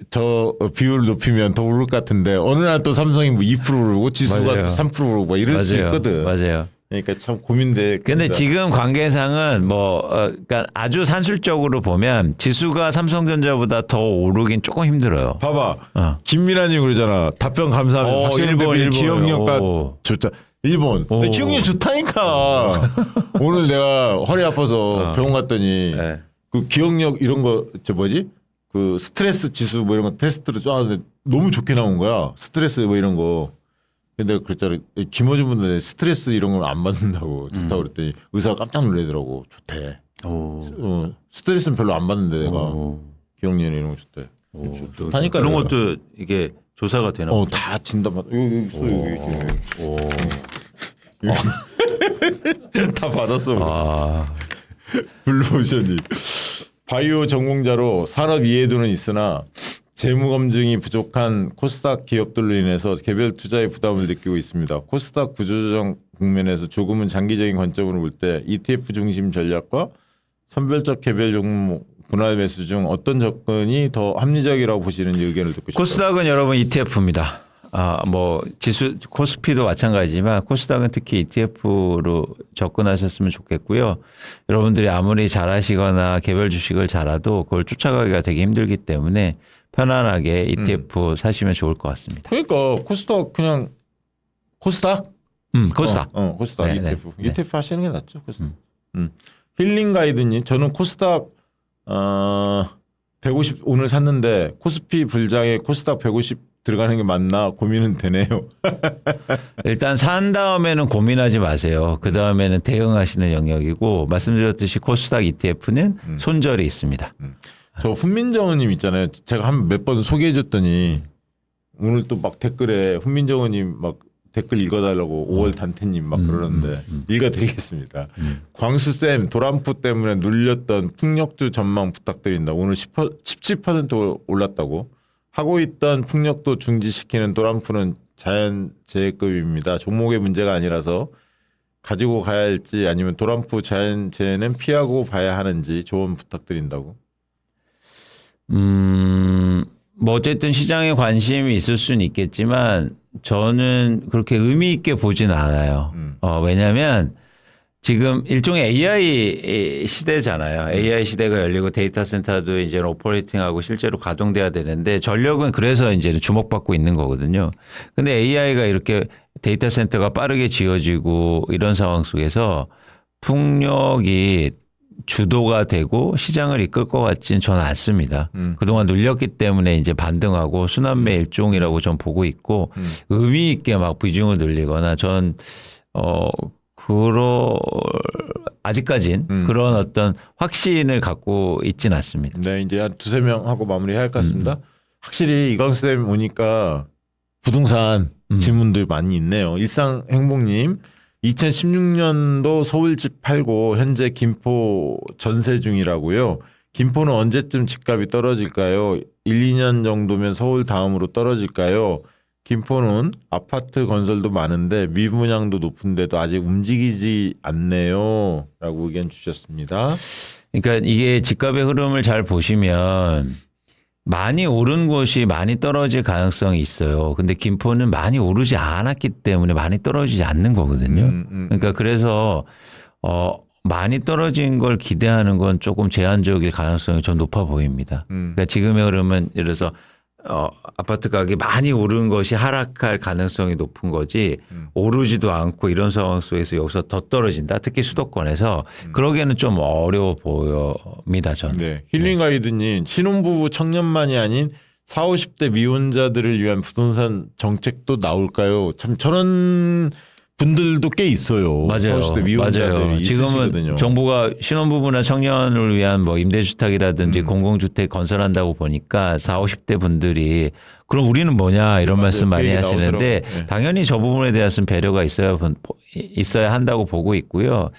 더 비율을 높이면 더 오를 것 같은데 어느 날 또 삼성이 뭐 2% 오르고 지수가 맞아요. 3% 오르고 뭐 이럴 수 있거든. 맞아요. 그러니까 참 고민돼. 근데 지금 관계상은 그러니까 아주 산술적으로 보면 지수가 삼성전자보다 더 오르긴 조금 힘들어요. 봐봐. 김미란이 그러잖아. 답변 감사합니다. 박시영 대표님 기억력과 좋다. 일본. 기억력 좋다니까. 오늘 내가 허리 아파서 병원 갔더니 네. 그 기억력 이런 거 그 스트레스 지수 뭐 이런 거 테스트를 쫙 너무 좋게 나온 거야. 스트레스 뭐 이런 거. 근데 내가 그랬잖아. 김어준 분들 스트레스 이런 걸 안 받는다고 좋다고 그랬더니 의사가 깜짝 놀라더라고. 좋대. 스트레스는 별로 안 받는데 내가 기억력 이런 거 좋대. 좋다니까. 그런 내가. 것도 이게 조사가 되나 보다. 다 진단받아. 여기 있어 여기. 다 받았어. 블루오션이 바이오 전공자로 산업 이해도는 있으나 재무 검증이 부족한 코스닥 기업들로 인해서 개별 투자에 부담을 느끼고 있습니다. 코스닥 구조조정 국면에서 조금은 장기적인 관점으로 볼 때 ETF 중심 전략과 선별적 개별 종목 분할 매수 중 어떤 접근이 더 합리적이라고 보시는지 의견을 듣고 싶습니다. 코스닥은 여러분 ETF입니다. 지수 코스피도 마찬가지지만 코스닥은 특히 ETF로 접근하셨으면 좋겠고요. 여러분들이 아무리 잘하시거나 개별 주식을 잘해도 그걸 쫓아가기가 되게 힘들기 때문에 편안하게 ETF 사시면 좋을 것 같습니다. 그러니까 코스닥 그냥 코스닥? 코스닥. 코스닥 네, ETF. 네. ETF 하시는 게 낫죠. 코스닥. 힐링 가이드님, 저는 코스닥 150 오늘 샀는데 코스피 불장에 코스닥 150 들어가는 게 맞나 고민은 되네요. 일단 산 다음에는 고민하지 마세요. 그 다음에는 대응하시는 영역이고 말씀드렸듯이 코스닥 ETF는 손절이 있습니다. 저 훈민정음님 있잖아요. 제가 한 몇 번 소개해줬더니 오늘 또 막 댓글에 훈민정음님 막 댓글 읽어달라고 5월 단태님 막 그러는데 읽어드리겠습니다. 광수쌤 도란프 때문에 눌렸던 풍력주 전망 부탁드린다. 오늘 17% 올랐다고. 하고 있던 풍력도 중지시키는 도란프는 자연재해급입니다. 종목의 문제가 아니라서 가지고 가야 할지 아니면 도란프 자연재해는 피하고 봐야 하는지 조언 부탁드린다고. 뭐 어쨌든 시장에 관심이 있을 수는 있겠지만 저는 그렇게 의미 있게 보진 않아요. 왜냐하면 지금 일종의 AI 시대잖아요. AI 시대가 열리고 데이터 센터도 이제 오퍼레이팅하고 실제로 가동돼야 되는데 전력은 그래서 이제 주목받고 있는 거거든요. 근데 AI가 이렇게 데이터 센터가 빠르게 지어지고 이런 상황 속에서 풍력이 주도가 되고 시장을 이끌 것 같지는 저는 않습니다. 그동안 눌렸기 때문에 이제 반등하고 순환매 일종이라고 전 보고 있고 의미 있게 막 비중을 늘리거나 전 아직까진 그런 어떤 확신을 갖고 있진 않습니다. 네, 이제 한 두세 명 하고 마무리할 것 같습니다. 확실히 이광수쌤 오니까 부동산 질문들 많이 있네요. 일상행복님 2016년도 서울집 팔고 현재 김포 전세 중이라고요. 김포는 언제쯤 집값이 떨어질까요? 1, 2년 정도면 서울 다음으로 떨어질까요? 김포는 아파트 건설도 많은데 미분양도 높은데도 아직 움직이지 않네요. 라고 의견 주셨습니다. 그러니까 이게 집값의 흐름을 잘 보시면 많이 오른 곳이 많이 떨어질 가능성이 있어요. 근데 김포는 많이 오르지 않았기 때문에 많이 떨어지지 않는 거거든요. 그러니까 그래서 많이 떨어진 걸 기대하는 건 조금 제한적일 가능성이 좀 높아 보입니다. 그러니까 지금의 흐름은 예를 들어서 아파트 가격이 많이 오른 것이 하락할 가능성이 높은 거지 오르지도 않고 이런 상황 속에서 여기서 더 떨어진다. 특히 수도권에서 그러기에는 좀 어려워 보입니다. 저는. 네. 힐링 가이드님 신혼부부 청년만이 아닌 4, 50대 미혼자들을 위한 부동산 정책도 나올까요? 참 저런 분들도 꽤 있어요. 맞아요. 4, 50대 미혼자들이 맞아요. 지금은 있으시거든요. 정부가 신혼부부나 청년을 위한 뭐 임대주택이라든지 음. 공공주택 건설한다고 보니까 4, 50대 분들이 그럼 우리는 뭐냐 이런 말씀 많이 그 얘기 하시는데 나오더라고요. 네. 당연히 저 부분에 대해서는 배려가 있어야 한다고 보고 있고요.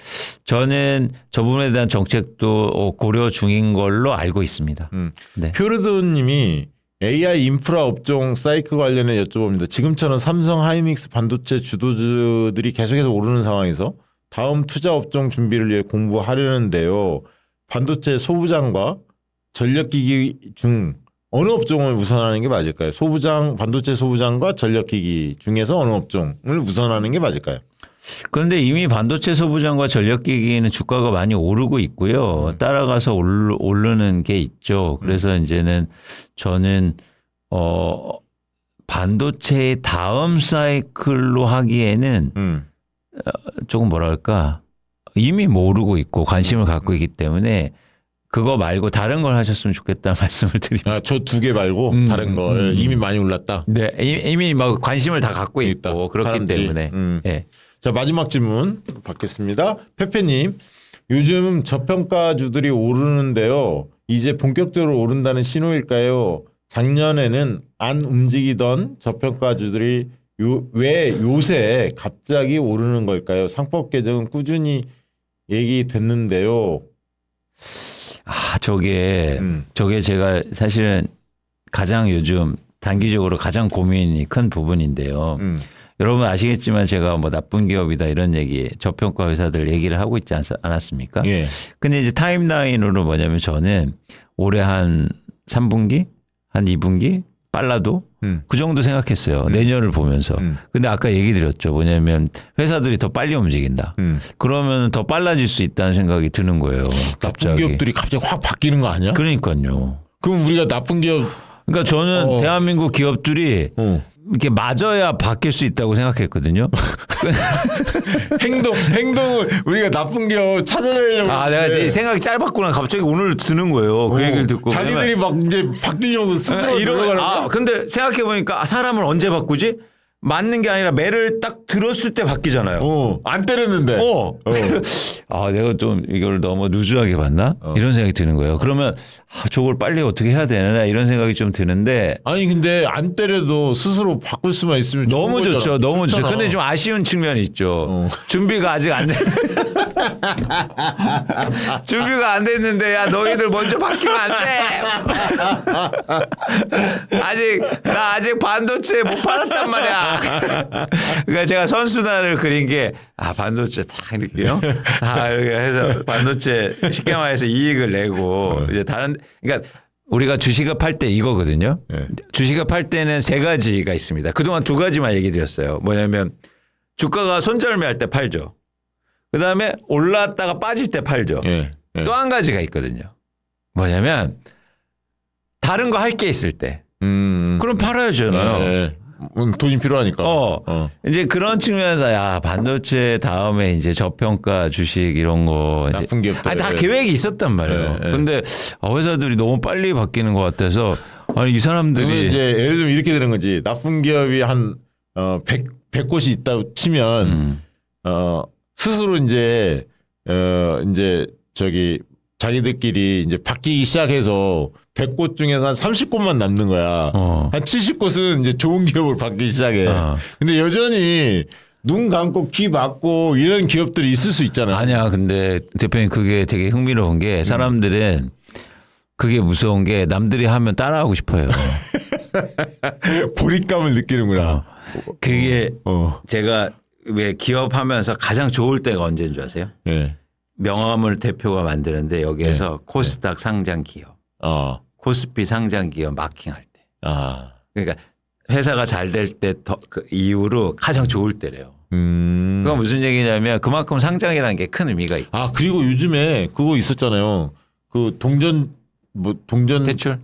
저는 저 부분에 대한 정책도 고려 중인 걸로 알고 있습니다. 네. 퓨르드님이 AI 인프라 업종 사이클 관련해 여쭤봅니다. 지금처럼 삼성 하이닉스 반도체 주도주들이 계속해서 오르는 상황에서 다음 투자 업종 준비를 위해 공부하려는데요. 반도체 소부장과 전력기기 중 어느 업종을 우선하는 게 맞을까요? 반도체 소부장과 전력기기 중에서 어느 업종을 우선하는 게 맞을까요? 그런데 이미 반도체 소부장과 전력기기는 주가가 많이 오르고 있고요. 따라가서 오르는 게 있죠. 그래서 이제는 저는 반도체의 다음 사이클로 하기에는 조금 뭐랄까 이미 모르고 있고 관심을 갖고 있기 때문에 그거 말고 다른 걸 하셨으면 좋겠다는 말씀을 드립니다. 저 두 개 말고 다른 걸 이미 많이 올랐다. 네, 이미 막 관심을 다 갖고 있다. 있고 그렇기 사람들이. 때문에. 네. 자, 마지막 질문 받겠습니다. 페페님, 요즘 저평가주들이 오르는데요. 이제 본격적으로 오른다는 신호일까요? 작년에는 안 움직이던 저평가주들이 왜 요새 갑자기 오르는 걸까요? 상법 개정은 꾸준히 얘기됐는데요. 저게 제가 사실은 가장 요즘 단기적으로 가장 고민이 큰 부분인데요. 여러분 아시겠지만 제가 뭐 나쁜 기업이다 이런 얘기 저평가 회사들 얘기를 하고 있지 않았습니까? 예. 근데 이제 타임라인으로 뭐냐면 저는 올해 한 3분기 한 2분기 빨라도 그 정도 생각했어요. 내년을 보면서. 근데 아까 얘기 드렸죠. 뭐냐면 회사들이 더 빨리 움직인다. 그러면 더 빨라질 수 있다는 생각이 드는 거예요. 나쁜 갑자기. 기업들이 갑자기 확 바뀌는 거 아니야? 그러니까요. 그럼 우리가 나쁜 기업 그러니까 저는 대한민국 기업들이 이렇게 맞아야 바뀔 수 있다고 생각했거든요. 행동을 우리가 나쁜 기업 찾아내려고 아, 내가 하는데 이제 생각이 짧았구나. 갑자기 오늘 드는 거예요. 그 얘기를 듣고. 자기들이 막 이제 바뀌려고 스스로 노력하는 거야? 근데 생각해보니까 사람을 언제 바꾸지? 맞는 게 아니라 매를 딱 들었을 때 바뀌잖아요. 안 때렸는데. 내가 좀 이걸 너무 루즈하게 봤나? 이런 생각이 드는 거예요. 그러면 저걸 빨리 어떻게 해야 되나 이런 생각이 좀 드는데 아니 근데 안 때려도 스스로 바꿀 수만 있으면 너무 좋은 좋죠. 거잖아. 너무 좋죠. 좋잖아. 근데 좀 아쉬운 측면이 있죠. 준비가 아직 안 돼. 준비가 안 됐는데 야 너희들 먼저 바뀌면 안 돼. 나 아직 반도체 못 팔았단 말이야. 그러니까 제가 선순환을 그린 게 반도체 다 이렇게요. 다 이렇게 해서 반도체 쉽게 말해서 이익을 내고 이제 그러니까 우리가 주식을 팔 때 이거거든요. 네. 주식을 팔 때는 세 가지가 있습니다. 그동안 두 가지만 얘기 드렸어요. 뭐냐면 주가가 손절매할 때 팔죠. 그다음에 올랐다가 빠질 때 팔죠. 예. 또 한 가지가 있거든요. 뭐냐면 다른 거 할 게 있을 때. 그럼 팔아요 저는. 예. 돈이 필요하니까. 이제 그런 측면에서 반도체 다음에 이제 저평가 주식 이런 거 나쁜 기업들. 다 계획이 있었단 말이에요. 근데 회사들이 너무 빨리 바뀌는 것 같아서 이 사람들이 그러면 이제 예를 들면 이렇게 되는 거지. 나쁜 기업이 한 100곳이 있다고 치면 스스로 이제 저기 자기들끼리 이제 바뀌기 시작해서 100곳 중에서 한 30곳만 남는 거야. 한 70곳은 이제 좋은 기업을 받기 시작해. 근데 여전히 눈 감고 귀 막고 이런 기업들이 있을 수 있잖아요. 아니야. 근데 대표님 그게 되게 흥미로운 게 사람들은 그게 무서운 게 남들이 하면 따라하고 싶어요. 보릿감을 느끼는구나. 그게 제가 왜 기업하면서 가장 좋을 때가 언제인 줄 아세요? 예. 명함을 대표가 만드는데 여기에서 코스닥 상장 기업, 코스피 상장 기업 마킹할 때. 그러니까 회사가 잘 될 때 그 이후로 가장 좋을 때래요. 그건 무슨 얘기냐면 그만큼 상장이라는 게 큰 의미가 있고. 그리고 요즘에 그거 있었잖아요. 그 동전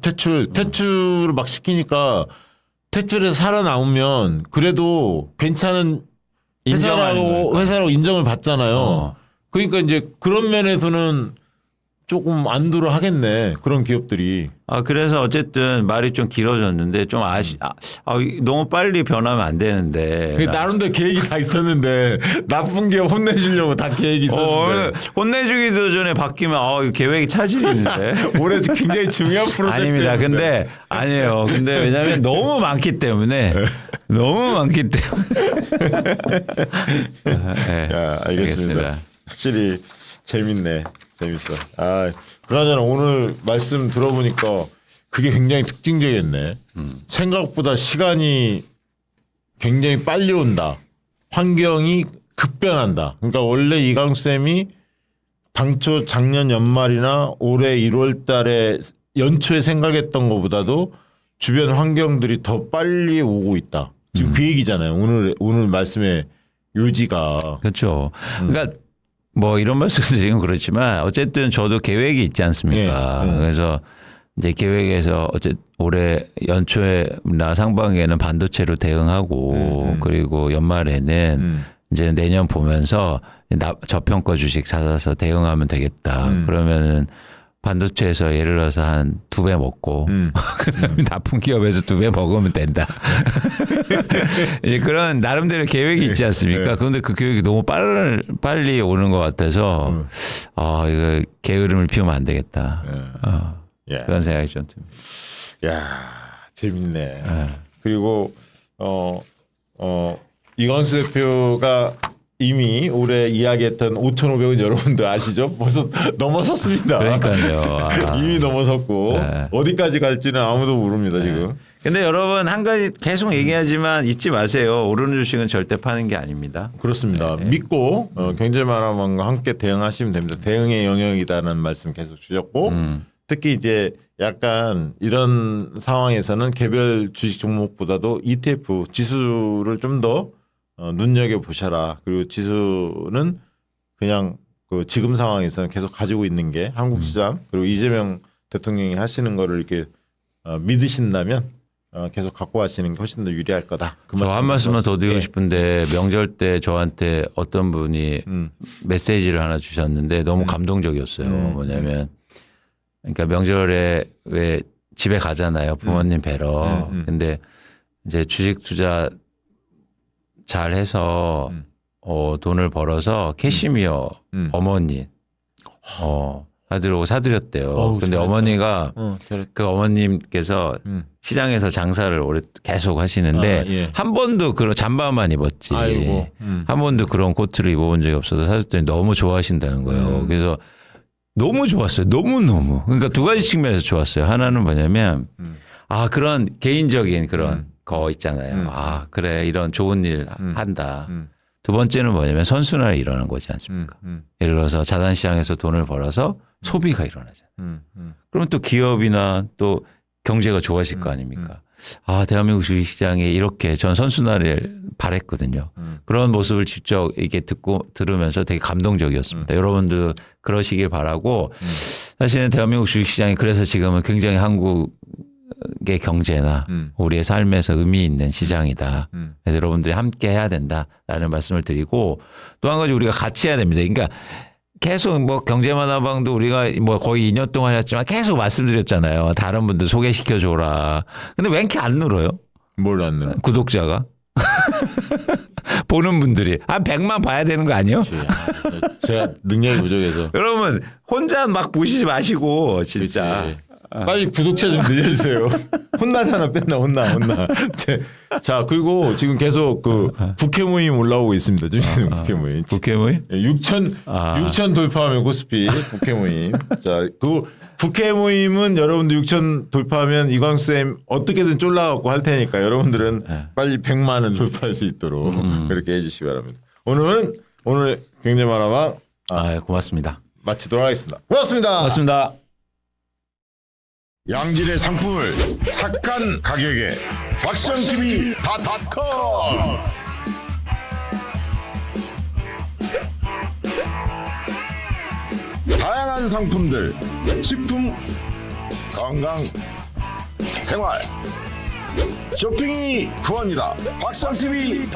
퇴출을 막 시키니까 퇴출해서 살아나오면 그래도 괜찮은 회사라고 인정을 받잖아요. 그러니까 이제 그런 면에서는 조금 안도를 하겠네. 그런 기업들이. 그래서 어쨌든 말이 좀 길어졌는데 좀 너무 빨리 변하면 안 되는데. 나름대로 계획이 다 있었는데 나쁜 기업 혼내주려고 다 계획이 있었는데. 혼내주기도 전에 바뀌면 계획이 차질이 있는데. 올해 굉장히 중요한 프로젝트. 아닙니다. 근데 아니에요. 근데 왜냐하면 너무 많기 때문에 너무 많기 때문에. 네, 야, 알겠습니다. 확실히 재밌네. 재밌어. 그나저나 오늘 말씀 들어보니까 그게 굉장히 특징적이었네. 생각보다 시간이 굉장히 빨리 온다. 환경이 급변한다. 그러니까 원래 이강수 쌤이 당초 작년 연말이나 올해 1월 달에 연초에 생각했던 것보다도 주변 환경들이 더 빨리 오고 있다. 지금 그 얘기잖아요. 오늘 말씀의 요지가. 그렇죠. 그러니까 뭐 이런 말씀드리긴 그렇지만 어쨌든 저도 계획이 있지 않습니까? 그래서 이제 계획에서 올해 연초에나 상반기에는 반도체로 대응하고 그리고 연말에는 이제 내년 보면서 저평가 주식 찾아서 대응하면 되겠다. 그러면은 반도체에서 예를 들어서 한 2배 먹고 그다음에 나쁜 기업에서 2배 먹으면 된다. 이제 그런 나름대로 계획이 있지 않습니까? 그런데 그 계획이 너무 빨리 오는 것 같아서 이거 게으름을 피우면 안 되겠다. 그런 생각이 좀 듭니다. 야, 재밌네. 그리고 이광수 대표가 이미 올해 이야기했던 5,500원 여러분들 아시죠? 벌써 넘어섰습니다. 그러니까요. 이미 넘어섰고 어디까지 갈지는 아무도 모릅니다 지금. 근데 여러분 한 가지 계속 얘기하지만 잊지 마세요. 오르는 주식은 절대 파는 게 아닙니다. 그렇습니다. 믿고 경제만화방과 함께 대응하시면 됩니다. 대응의 영역이다는 말씀 계속 주셨고 특히 이제 약간 이런 상황에서는 개별 주식 종목보다도 ETF 지수를 좀 더 눈여겨 보셔라. 그리고 지수는 그냥 그 지금 상황에서는 계속 가지고 있는 게 한국 시장 그리고 이재명 대통령이 하시는 거를 이렇게 믿으신다면 계속 갖고 가시는 게 훨씬 더 유리할 거다. 저 한 말씀만 더 드리고 싶은데 명절 때 저한테 어떤 분이 메시지를 하나 주셨는데 너무 감동적이었어요. 뭐냐면 그러니까 명절에 왜 집에 가잖아요. 부모님 뵈러. 근데 이제 주식 투자 잘 해서 돈을 벌어서 캐시미어 어머니 사드렸대요. 근데 잘했다. 어머니가 그 어머님께서 시장에서 장사를 오래 계속 하시는데 한 번도 그런 잠바만 입었지. 아이고. 한 번도 그런 코트를 입어본 적이 없어서 사줬더니 너무 좋아하신다는 거예요. 그래서 너무 좋았어요. 너무너무. 그러니까 두 가지 측면에서 좋았어요. 하나는 뭐냐면 그런 개인적인 그런 거 있잖아요. 그래 이런 좋은 일 한다. 두 번째는 뭐냐면 선순환이 일어난 거지 않습니까? 예를 들어서 자산시장에서 돈을 벌어서 소비가 일어나잖아요. 그러면 또 기업이나 또 경제가 좋아질 거 아닙니까? 대한민국 주식시장에 이렇게 전 선순환을 바랬거든요. 그런 모습을 직접 이게 들으면서 되게 감동적이었습니다. 여러분들 그러시길 바라고 사실은 대한민국 주식시장이 그래서 지금은 굉장히 한국의 경제나 우리의 삶에서 의미 있는 시장이다. 그래서 여러분들이 함께 해야 된다라는 말씀을 드리고 또 한 가지 우리가 같이 해야 됩니다. 그러니까 계속 뭐 경제만화방도 우리가 뭐 거의 2년 동안 했지만 계속 말씀드렸잖아요. 다른 분들 소개시켜줘라. 근데 왜 이렇게 안 늘어요? 뭘 안 늘어? 구독자가. 보는 분들이 한 100만 봐야 되는 거 아니에요? 제가 능력이 부족해서. 여러분 혼자 막 보시지 마시고 진짜. 그치. 빨리 구독자 좀 늘려주세요. 혼나잖아, 혼나. 자, 그리고 지금 계속 그 국회 모임 올라오고 있습니다. 좀 국회 모임. 국회 모임? 6천 돌파하면 코스피 국회 모임. 자, 그 국회 모임은 여러분들 6천 돌파하면 이광수쌤 어떻게든 쫄라갖고 할 테니까 여러분들은 빨리 100만을 돌파할 수 있도록 그렇게 해주시기 바랍니다. 오늘 경제만화방 고맙습니다. 마치도록 하겠습니다. 고맙습니다. 고맙습니다. 양질의 상품을 착한 가격에 박시영TV.com 다양한 상품들 식품 건강 생활 쇼핑이 구원이다 박시영TV.com